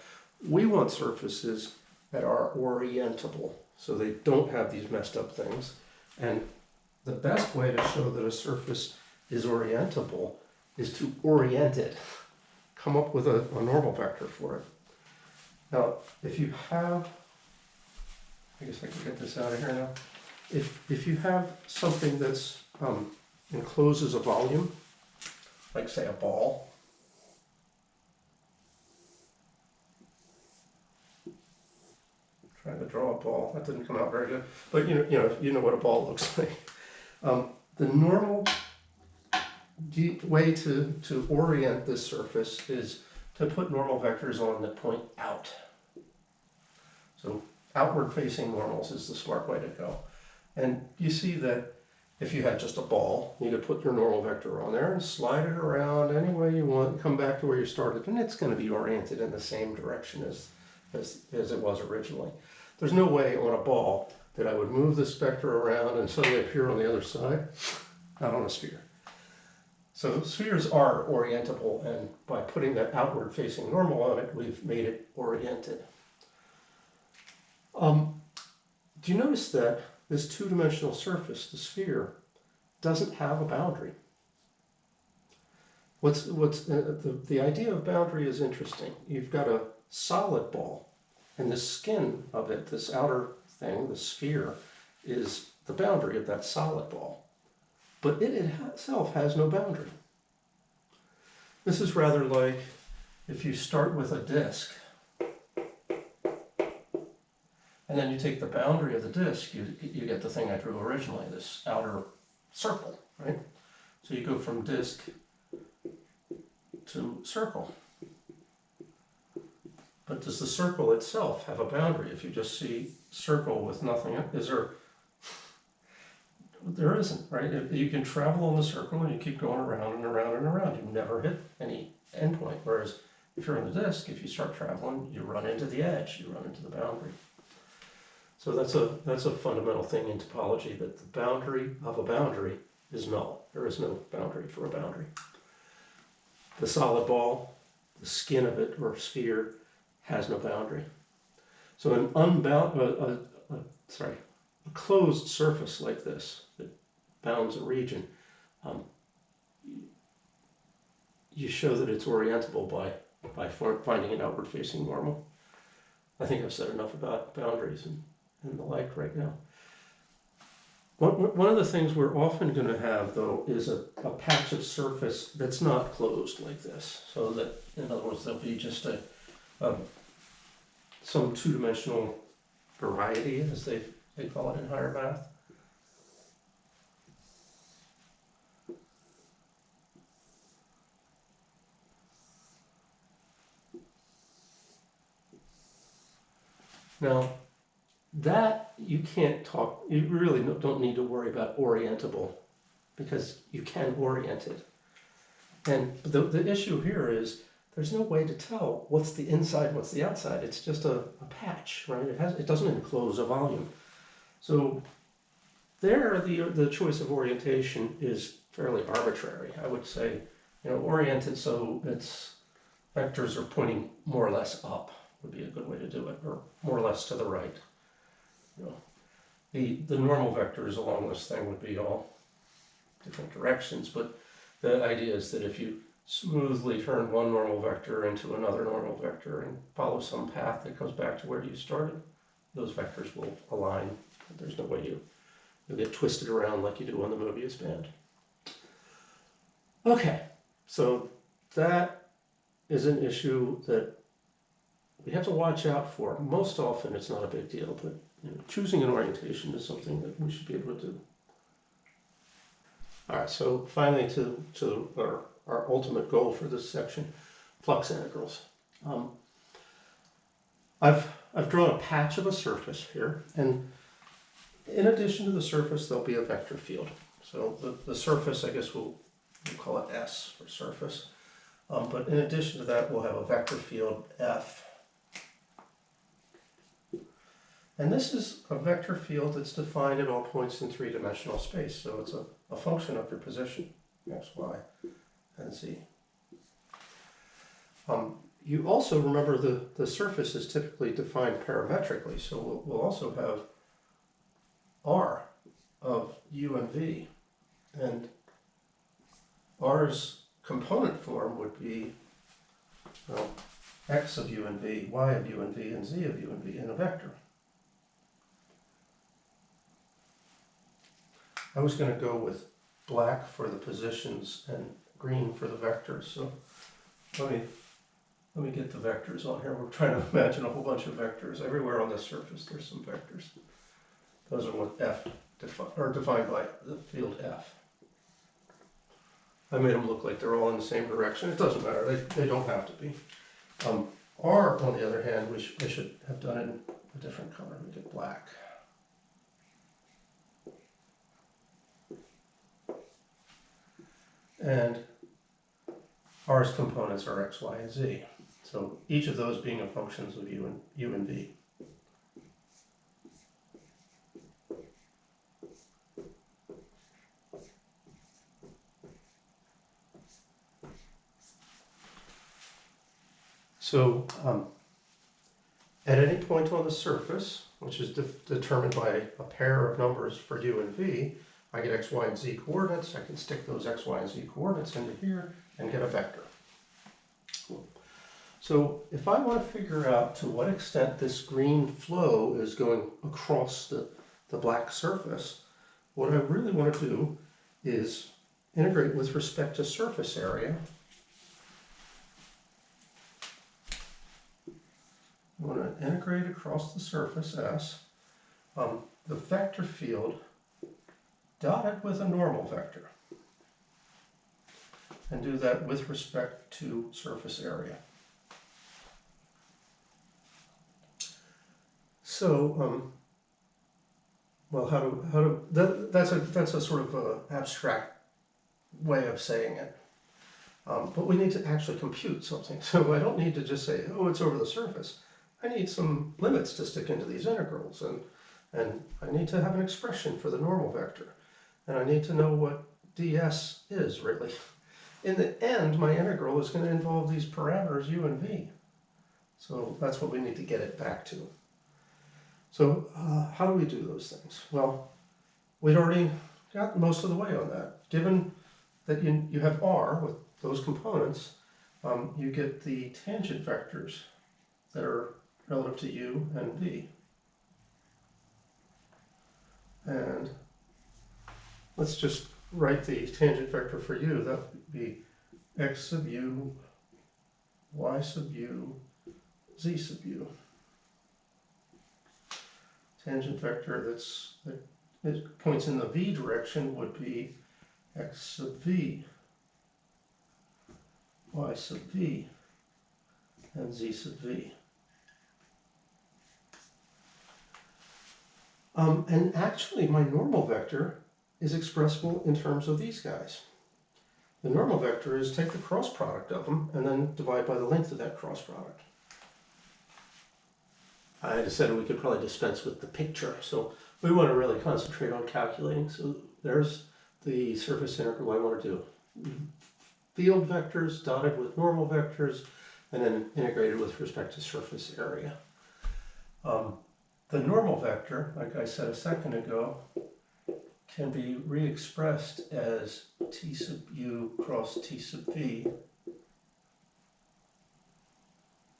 We want surfaces that are orientable, so they don't have these messed up things. And the best way to show that a surface is orientable is to orient it. Come up with a normal vector for it. Now, if you have, I guess I can get this out of here now. If you have something that's encloses a volume, like say a ball, trying to draw a ball. That didn't come out very good. But you know what a ball looks like. The normal way to orient this surface is to put normal vectors on that point out. So outward facing normals is the smart way to go. And you see that if you had just a ball, you could put your normal vector on there and slide it around any way you want, come back to where you started, and it's going to be oriented in the same direction as it was originally. There's no way on a ball that I would move this vector around and suddenly appear on the other side, not on a sphere. So spheres are orientable, and by putting that outward facing normal on it, we've made it oriented. Do you notice that this two-dimensional surface, the sphere, doesn't have a boundary? The idea of boundary is interesting. You've got a solid ball, and the skin of it, this outer thing, the sphere, is the boundary of that solid ball. But it itself has no boundary. This is rather like if you start with a disk, And then you take the boundary of the disk, you get the thing I drew originally, this outer circle, right? So you go from disk to circle. But does the circle itself have a boundary? If you just see circle with nothing, is there? There isn't, right? You can travel on the circle and you keep going around and around and around. You never hit any endpoint. Whereas if you're in the disk, if you start traveling, you run into the edge, you run into the boundary. So that's a fundamental thing in topology, that the boundary of a boundary is null. There is no boundary for a boundary. The solid ball, the skin of it or sphere, has no boundary. So a closed surface like this that bounds a region, you show that it's orientable by finding an outward-facing normal. I think I've said enough about boundaries and the like right now. One of the things we're often going to have, though, is a patch of surface that's not closed like this. So that, in other words, there'll be just some two-dimensional variety, as they call it in higher math. Now, that you can't talk, you really don't need to worry about orientable, because you can orient it. And the issue here is there's no way to tell what's the inside and what's the outside. It's just a patch, right? It doesn't enclose a volume. So there, the choice of orientation is fairly arbitrary. I would say, oriented so its vectors are pointing more or less up would be a good way to do it, or more or less to the right. The normal vectors along this thing would be all different directions, but the idea is that if you smoothly turn one normal vector into another normal vector and follow some path that goes back to where you started, those vectors will align. There's no way you'll get twisted around like you do on the Mobius band. Okay, so that is an issue that we have to watch out for. Most often it's not a big deal, but choosing an orientation is something that we should be able to do. All right, so finally to our ultimate goal for this section, flux integrals. I've drawn a patch of a surface here, and in addition to the surface, there'll be a vector field. So the surface, I guess we'll call it S for surface. But in addition to that, we'll have a vector field F. And this is a vector field that's defined at all points in three-dimensional space. So it's a function of your position, x, y, and z. You also remember the surface is typically defined parametrically. So we'll also have R of u and v. And R's component form would be x of u and v, y of u and v, and z of u and v in a vector. I was going to go with black for the positions and green for the vectors. So let me get the vectors on here. We're trying to imagine a whole bunch of vectors. Everywhere on this surface there's some vectors. Those are what F defined by the field F. I made them look like they're all in the same direction. It doesn't matter. They don't have to be. R, on the other hand, I should have done it in a different color. Make it black. And R's components are x, y, and z. So each of those being a functions of u and v. So at any point on the surface, which is determined by a pair of numbers for u and v, I get x, y, and z coordinates. I can stick those x, y, and z coordinates into here and get a vector. Cool. So if I want to figure out to what extent this green flow is going across the black surface, what I really want to do is integrate with respect to surface area I'm going to integrate across the surface S. The vector field dotted with a normal vector, and do that with respect to surface area. So, well, that's a sort of abstract way of saying it. But we need to actually compute something. So I don't need to just say, oh, it's over the surface. I need some limits to stick into these integrals, and I need to have an expression for the normal vector. And I need to know what ds is, really. In the end, my integral is going to involve these parameters u and v. So that's what we need to get it back to. So how do we do those things? Well, we'd already got most of the way on that. Given that you have r with those components, you get the tangent vectors that are relative to u and v. And let's just write the tangent vector for u. That would be x sub u, y sub u, z sub u. Tangent vector that points in the v direction would be x sub v, y sub v, and z sub v. And actually, my normal vector is expressible in terms of these guys. The normal vector is take the cross product of them and then divide by the length of that cross product. I decided we could probably dispense with the picture, so we want to really concentrate on calculating. So there's the surface integral I want to do. Field vectors dotted with normal vectors, and then integrated with respect to surface area. The normal vector, like I said a second ago, can be re-expressed as t sub u cross t sub v.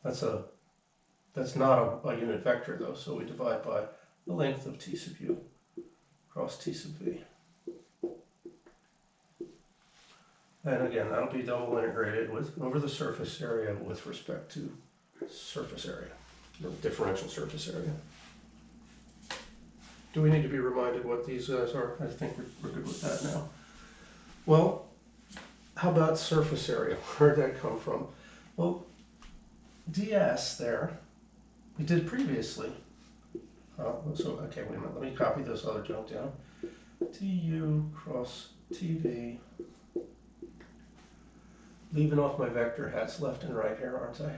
That's not a unit vector though, so we divide by the length of t sub u cross t sub v. And again, that'll be double integrated over the surface area with respect to surface area, the differential surface area. Do we need to be reminded what these guys are? I think we're good with that now. Well, how about surface area? Where did that come from? Well, ds there, we did previously. Okay, wait a minute, let me copy this other junk down. Tu cross tv. Leaving off my vector hats left and right here, aren't I?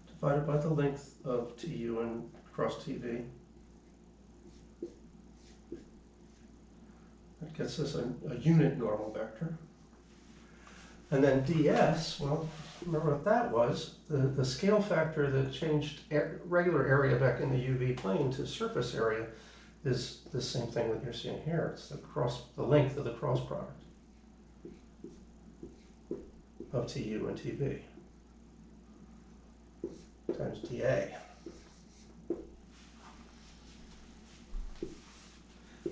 Divided by the length of tu and cross tv. That gets us a unit normal vector. And then ds, well, remember what that was? The scale factor that changed regular area back in the UV plane to surface area is the same thing that you're seeing here. It's the length of the cross product of tu and tv times dA.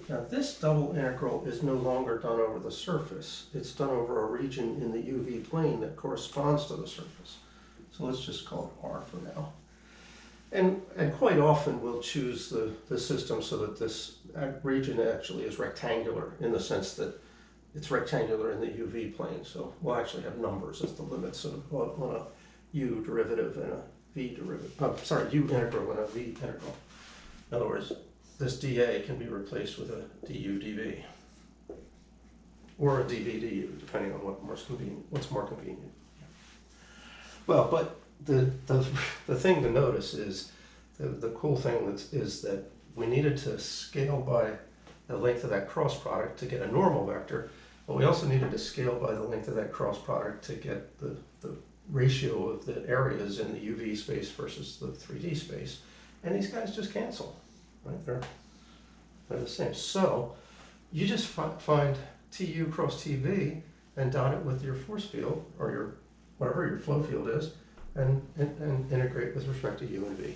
Now this double integral is no longer done over the surface. It's done over a region in the UV plane that corresponds to the surface. So let's just call it R for now. And quite often we'll choose the system so that this region actually is rectangular in the sense that it's rectangular in the UV plane. So we'll actually have numbers as the limits on a U derivative and a V derivative. U integral and a V integral. In other words, this dA can be replaced with a du dV or a dV du, depending on what's more convenient. Well, but the thing to notice is the cool thing is that we needed to scale by the length of that cross product to get a normal vector, but we also needed to scale by the length of that cross product to get the ratio of the areas in the UV space versus the 3D space, and these guys just cancel. Right? They're the same. So you just find Tu cross Tv and dot it with your force field or your whatever your flow field is, and integrate with respect to U and V.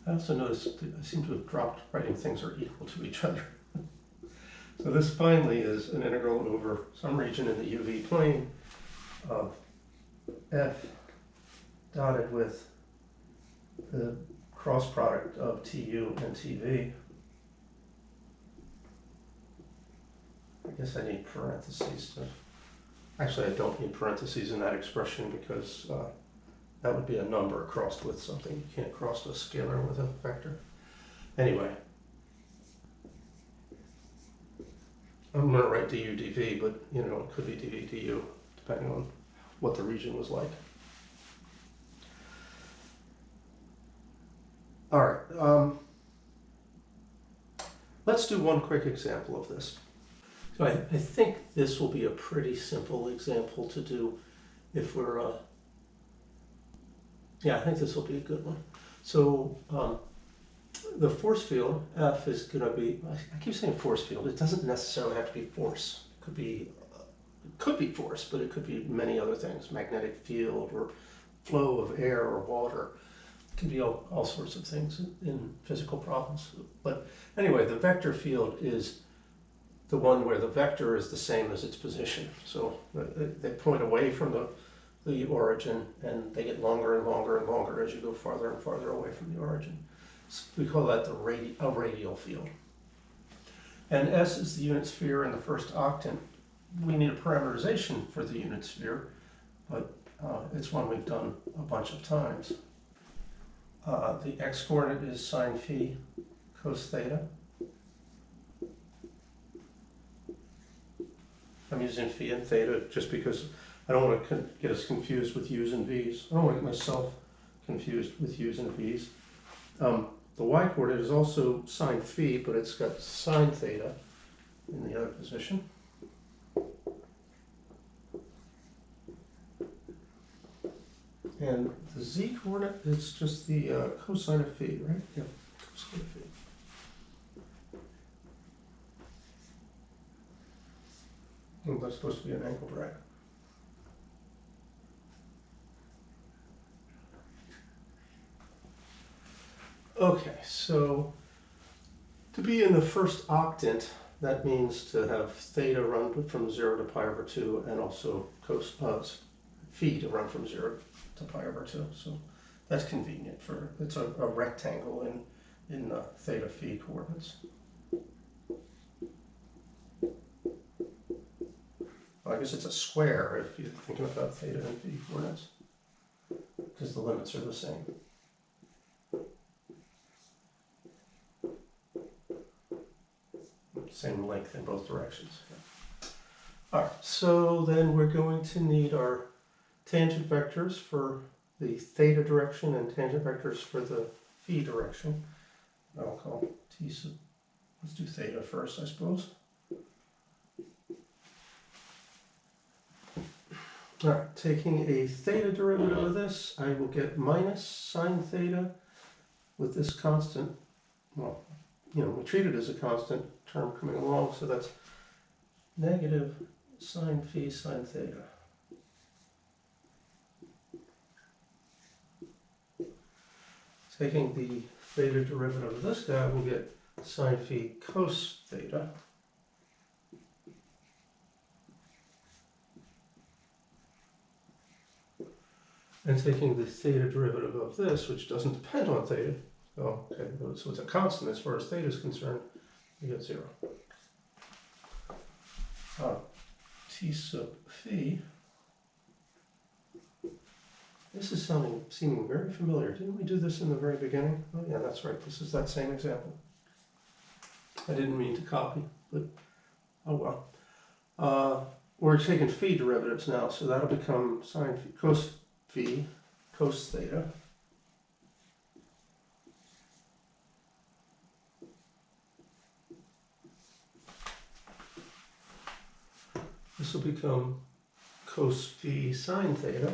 I also noticed I seem to have dropped writing things are equal to each other. So this finally is an integral over some region in the UV plane of f dotted with the cross product of Tu and Tv. I guess I need parentheses to, actually I don't need parentheses in that expression because that would be a number crossed with something. You can't cross a scalar with a vector. Anyway, I'm going to write du dv, but you know, it could be dv du, depending on what the region was like. All right, let's do one quick example of this. So I think this will be a pretty simple example to do if we're, yeah, I think this will be a good one. So the force field, F, is going to be, I keep saying force field, it doesn't necessarily have to be force. It could be force, but it could be many other things, magnetic field or flow of air or water. It can be all sorts of things in physical problems. But anyway, the vector field is the one where the vector is the same as its position. So they point away from the origin, and they get longer and longer and longer as you go farther and farther away from the origin. So we call that a radial field. And S is the unit sphere in the first octant. We need a parameterization for the unit sphere, but it's one we've done a bunch of times. The x-coordinate is sine phi cos theta. I'm using phi and theta just because I don't want to get us confused with u's and v's. I don't want to get myself confused with u's and v's. The y-coordinate is also sine phi, but it's got sine theta in the other position. And the z-coordinate is just the cosine of phi, right? Yeah, cosine of phi. And that's supposed to be an angle bracket. Okay, so to be in the first octant, that means to have theta run from 0 to pi over 2, and also phi to run from 0 to pi over 2. So that's convenient for, it's a rectangle in theta phi coordinates. Well, I guess it's a square if you're thinking about theta and phi coordinates, because the limits are the same. Same length in both directions. All right, so then we're going to need our tangent vectors for the theta direction and tangent vectors for the phi direction. I'll call t sub, let's do theta first, I suppose. All right, taking a theta derivative of this, I will get minus sine theta with this constant. Well, you know, we treat it as a constant term coming along, so that's negative sine phi sine theta. Taking the theta derivative of this guy, we'll get sine phi cos theta. And taking the theta derivative of this, which doesn't depend on theta, oh, okay, so it's a constant as far as theta is concerned, we get 0. T sub phi. This is seeming very familiar. Didn't we do this in the very beginning? Oh yeah, that's right. This is that same example. I didn't mean to copy, but oh well. We're taking phi derivatives now, so that'll become sine phi cos theta. This will become cos phi sine theta.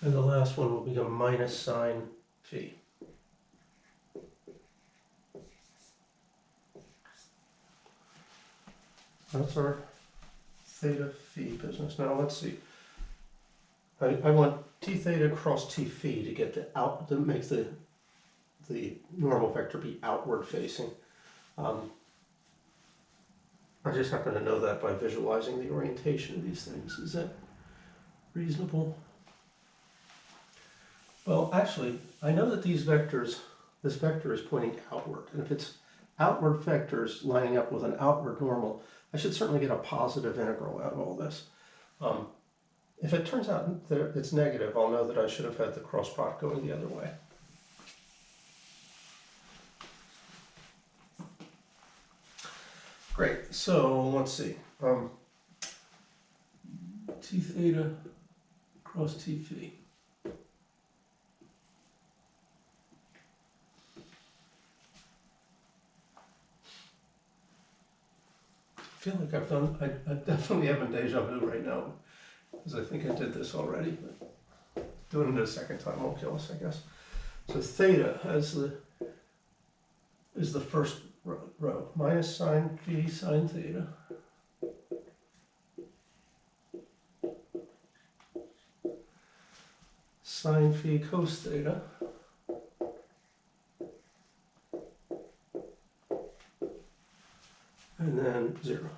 And the last one will become minus sine phi. That's our theta phi business. Now let's see. I want t theta cross t phi to get to make the normal vector be outward facing. I just happen to know that by visualizing the orientation of these things. Is that reasonable? Well, actually, I know that these vectors, this vector is pointing outward, and if it's outward vectors lining up with an outward normal, I should certainly get a positive integral out of all this. If it turns out that it's negative, I'll know that I should have had the cross product going the other way. Great, so let's see. T theta cross T phi. I feel like I definitely have a deja vu right now, because I think I did this already, but doing it a second time won't kill us, I guess. So theta is the first row, minus sine phi sine theta. Sine phi cos theta. And then 0.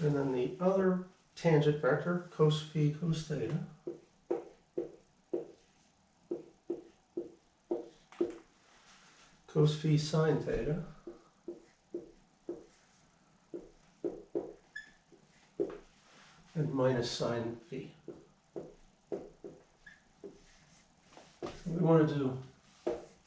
And then the other tangent vector, cos phi cos theta. Cos phi sine theta. And minus sine phi. So we want to do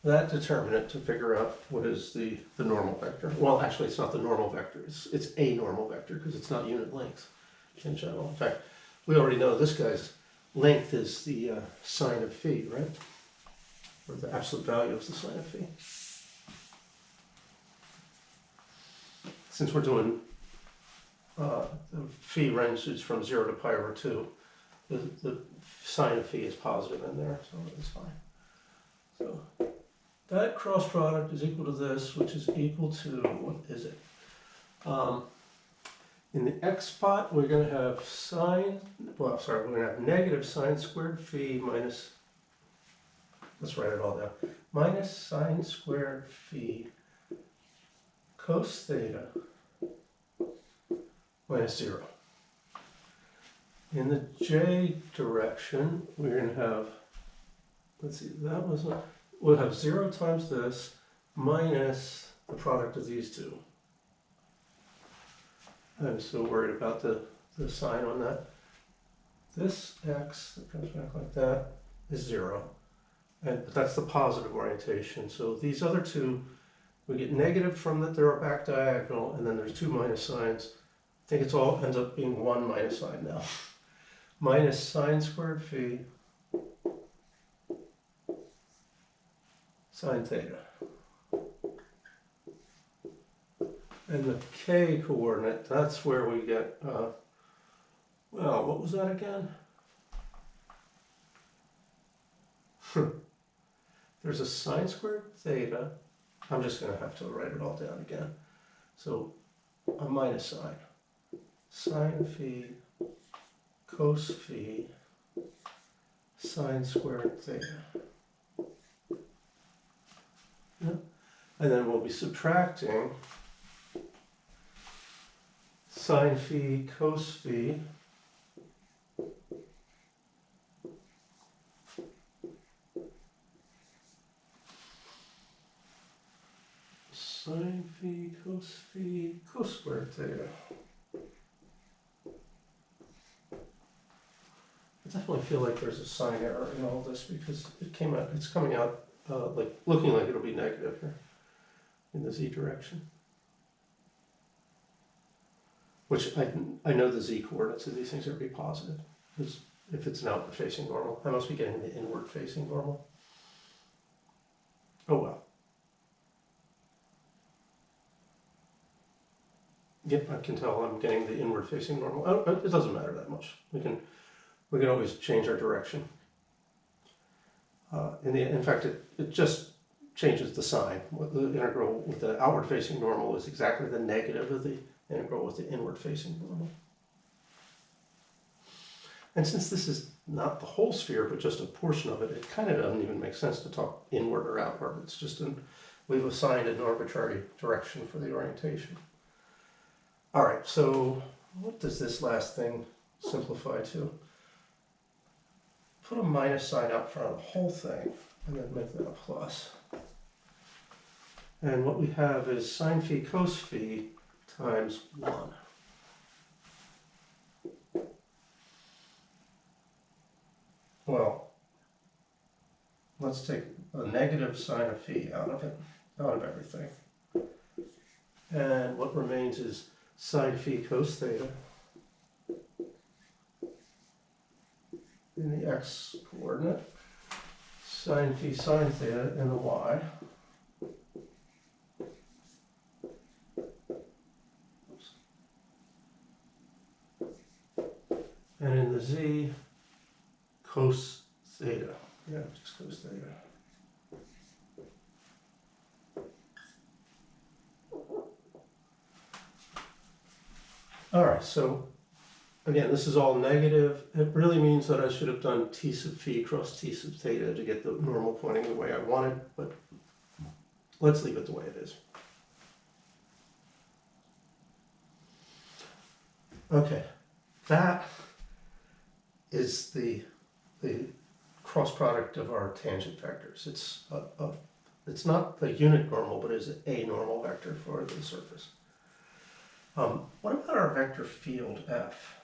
that determinant to figure out what is the normal vector. Well, actually, it's not the normal vector. It's a normal vector because it's not unit length in general. In fact, we already know this guy's length is the sine of phi, right? Or the absolute value of the sine of phi. Since we're doing the phi ranges from 0 to pi over 2, the sine of phi is positive in there, so it's fine. So that cross product is equal to this, which is equal to, what is it? In the x spot, we're going to have we're going to have negative sine squared phi minus, let's write it all down, minus sine squared phi cos theta minus 0. In the j direction, we're going to have, let's see, we'll have 0 times this minus the product of these two. I'm so worried about the sign on that. This x that comes back like that is 0. But that's the positive orientation. So these other two, we get negative from that they're back diagonal, and then there's 2 minus signs. I think it's all ends up being 1 minus sign now. Minus sine squared phi sine theta. And the k coordinate, that's where we get, well, what was that again? There's a sine squared theta. I'm just going to have to write it all down again. So a minus sign. Sine phi cos phi sine squared theta. Yeah. And then we'll be subtracting sine phi cos phi sine phi cos squared theta. I definitely feel like there's a sign error in all this because it's coming out like looking like it'll be negative here in the z direction. Which I know the z coordinates of these things are going to be positive because if it's an outward facing normal, I must be getting the inward facing normal. Oh well. Yep, I can tell I'm getting the inward facing normal. It doesn't matter that much. We can always change our direction. In fact, it just changes the sign. The integral with the outward facing normal is exactly the negative of the integral with the inward facing normal. And since this is not the whole sphere, but just a portion of it, it kind of doesn't even make sense to talk inward or outward. It's just we've assigned an arbitrary direction for the orientation. All right, so what does this last thing simplify to? Put a minus sign out front of the whole thing, and then make that a plus. And what we have is sine phi cos phi times 1. Well, let's take a negative sine of phi out of it, out of everything. And what remains is sine phi cos theta in the x coordinate, sine phi sine theta in the y. And in the z, cos theta. Yeah, just cos theta. All right, so again, this is all negative. It really means that I should have done t sub phi cross t sub theta to get the normal pointing the way I wanted, but let's leave it the way it is. Okay, that is the cross product of our tangent vectors. It's not the unit normal, but is a normal vector for the surface. What about our vector field f?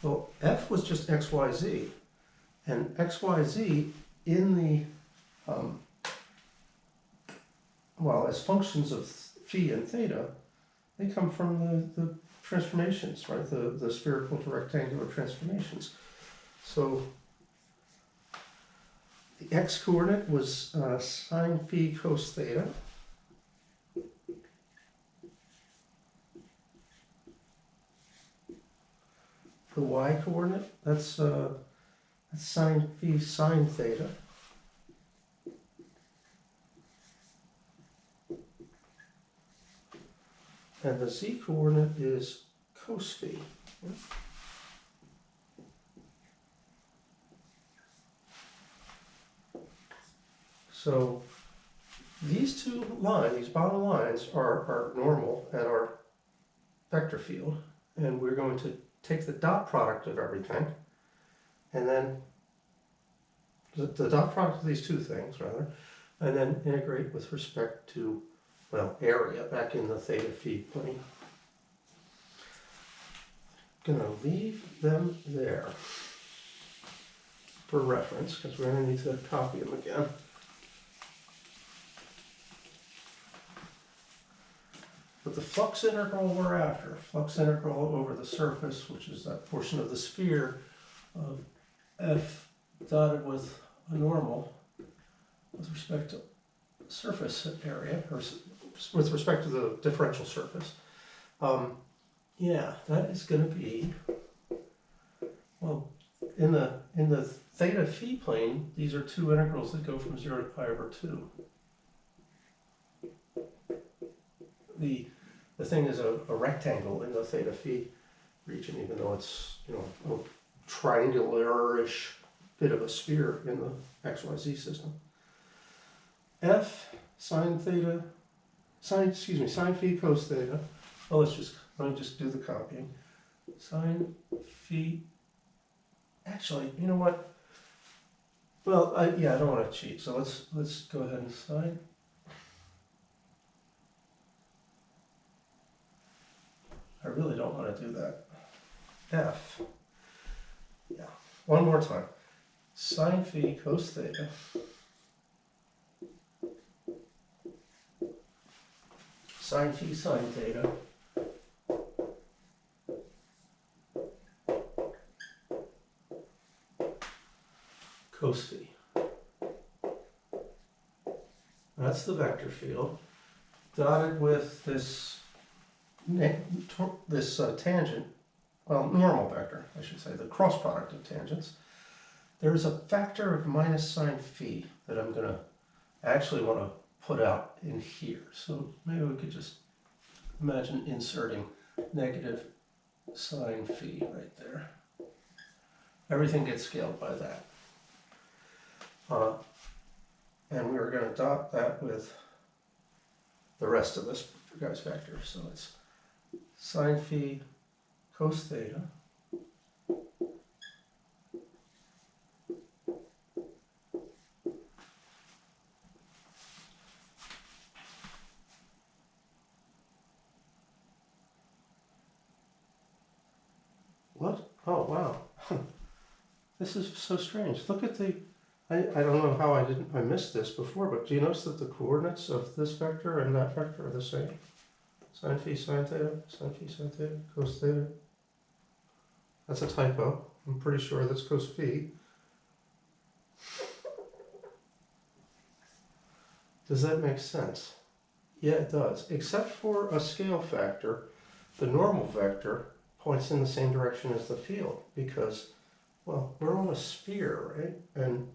Well, f was just x, y, z, and x, y, z in the well, as functions of phi and theta, they come from the transformations, right? The spherical to rectangular transformations. So the x coordinate was sine phi cos theta. The y coordinate, that's sine phi sine theta. And the z coordinate is cos phi. So these two lines, these bottom lines, are normal at our vector field, and we're going to take the dot product of everything, and then the dot product of these two things, rather, and then integrate with respect to, well, area back in the theta phi plane. Gonna leave them there for reference, because we're gonna need to copy them again. But the flux integral we're after, flux integral over the surface, which is that portion of the sphere of f dotted with a normal with respect to surface area, or with respect to the differential surface. Yeah, that is going to be, well, in the theta phi plane, these are two integrals that go from 0 to pi over 2. The thing is a rectangle in the theta phi region, even though it's, you know, a triangular-ish bit of a sphere in the XYZ system. F sine theta, sine phi cos theta. Oh, let me just do the copying. Sine phi. Actually, you know what? Well, I don't want to cheat, so let's go ahead and sine. I really don't want to do that. F. Yeah. One more time. Sine phi cos theta. Sine phi sine theta. Cos phi. That's the vector field, dotted with this tangent, well, normal vector, I should say, the cross product of tangents. There's a factor of minus sine phi that I'm going to actually want to put out in here. So maybe we could just imagine inserting negative sine phi right there. Everything gets scaled by that. And we're going to dot that with the rest of this guy's vector. So it's sine phi cos theta what? Oh wow. This is so strange. Look at the I don't know how I missed this before, but do you notice that the coordinates of this vector and that vector are the same? Sine phi sine theta, cos theta. That's a typo. I'm pretty sure that's cos phi. Does that make sense? Yeah, it does. Except for a scale factor, the normal vector points in the same direction as the field because, well, we're on a sphere, right? And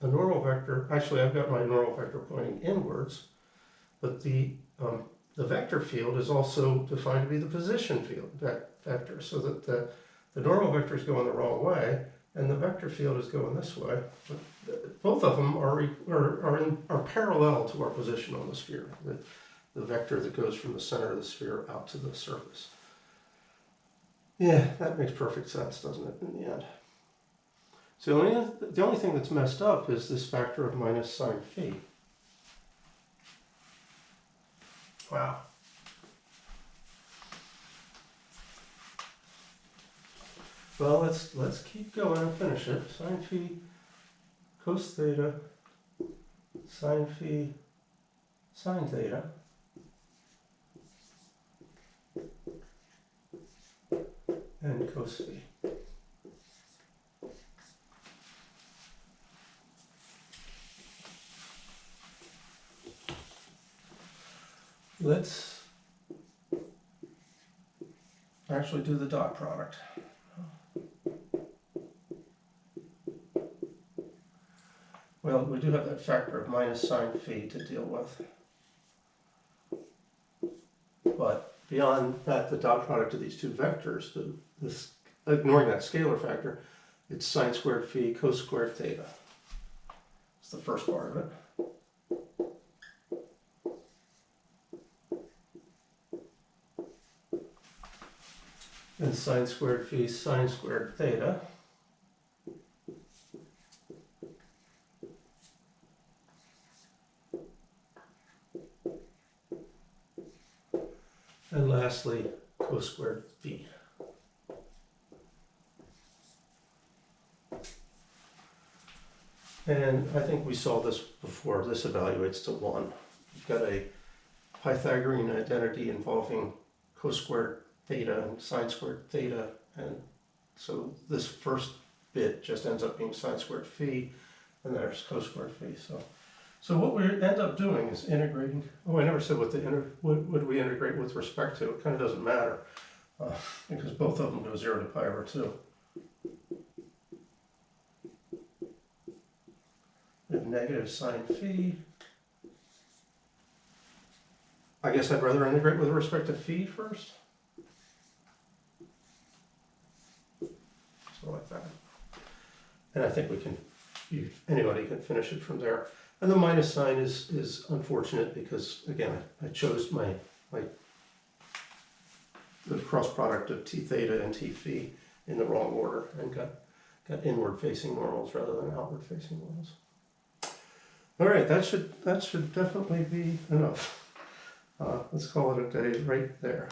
a normal vector, actually I've got my normal vector pointing inwards, but the vector field is also defined to be the position field vector, so that the normal vectors go in the wrong way and the vector field is going this way. But both of them are parallel to our position on the sphere, the vector that goes from the center of the sphere out to the surface. Yeah, that makes perfect sense, doesn't it, in the end? So the only thing that's messed up is this factor of minus sine phi. Wow. Well, let's keep going and finish it. Sine phi cos theta, sine phi sine theta, and cos phi. Let's actually do the dot product. Well, we do have that factor of minus sine phi to deal with. But beyond that, the dot product of these two vectors, ignoring that scalar factor, it's sine squared phi cos squared theta. It's the first part of it. And sine squared phi sine squared theta. And lastly, cos squared phi. And I think we saw this before. This evaluates to 1. You've got a Pythagorean identity involving cos squared theta and sine squared theta, and so this first bit just ends up being sine squared phi, and there's cos squared phi. So what we end up doing is integrating. Oh, I never said what would we integrate with respect to. It kind of doesn't matter because both of them go 0 to pi over 2. We have negative sine phi. I guess I'd rather integrate with respect to phi first. So like that. And I think anybody can finish it from there. And the minus sign is unfortunate because, again, I chose the cross product of t theta and t phi in the wrong order and got inward facing normals rather than outward facing normals. All right, that should definitely be enough. Let's call it a day right there.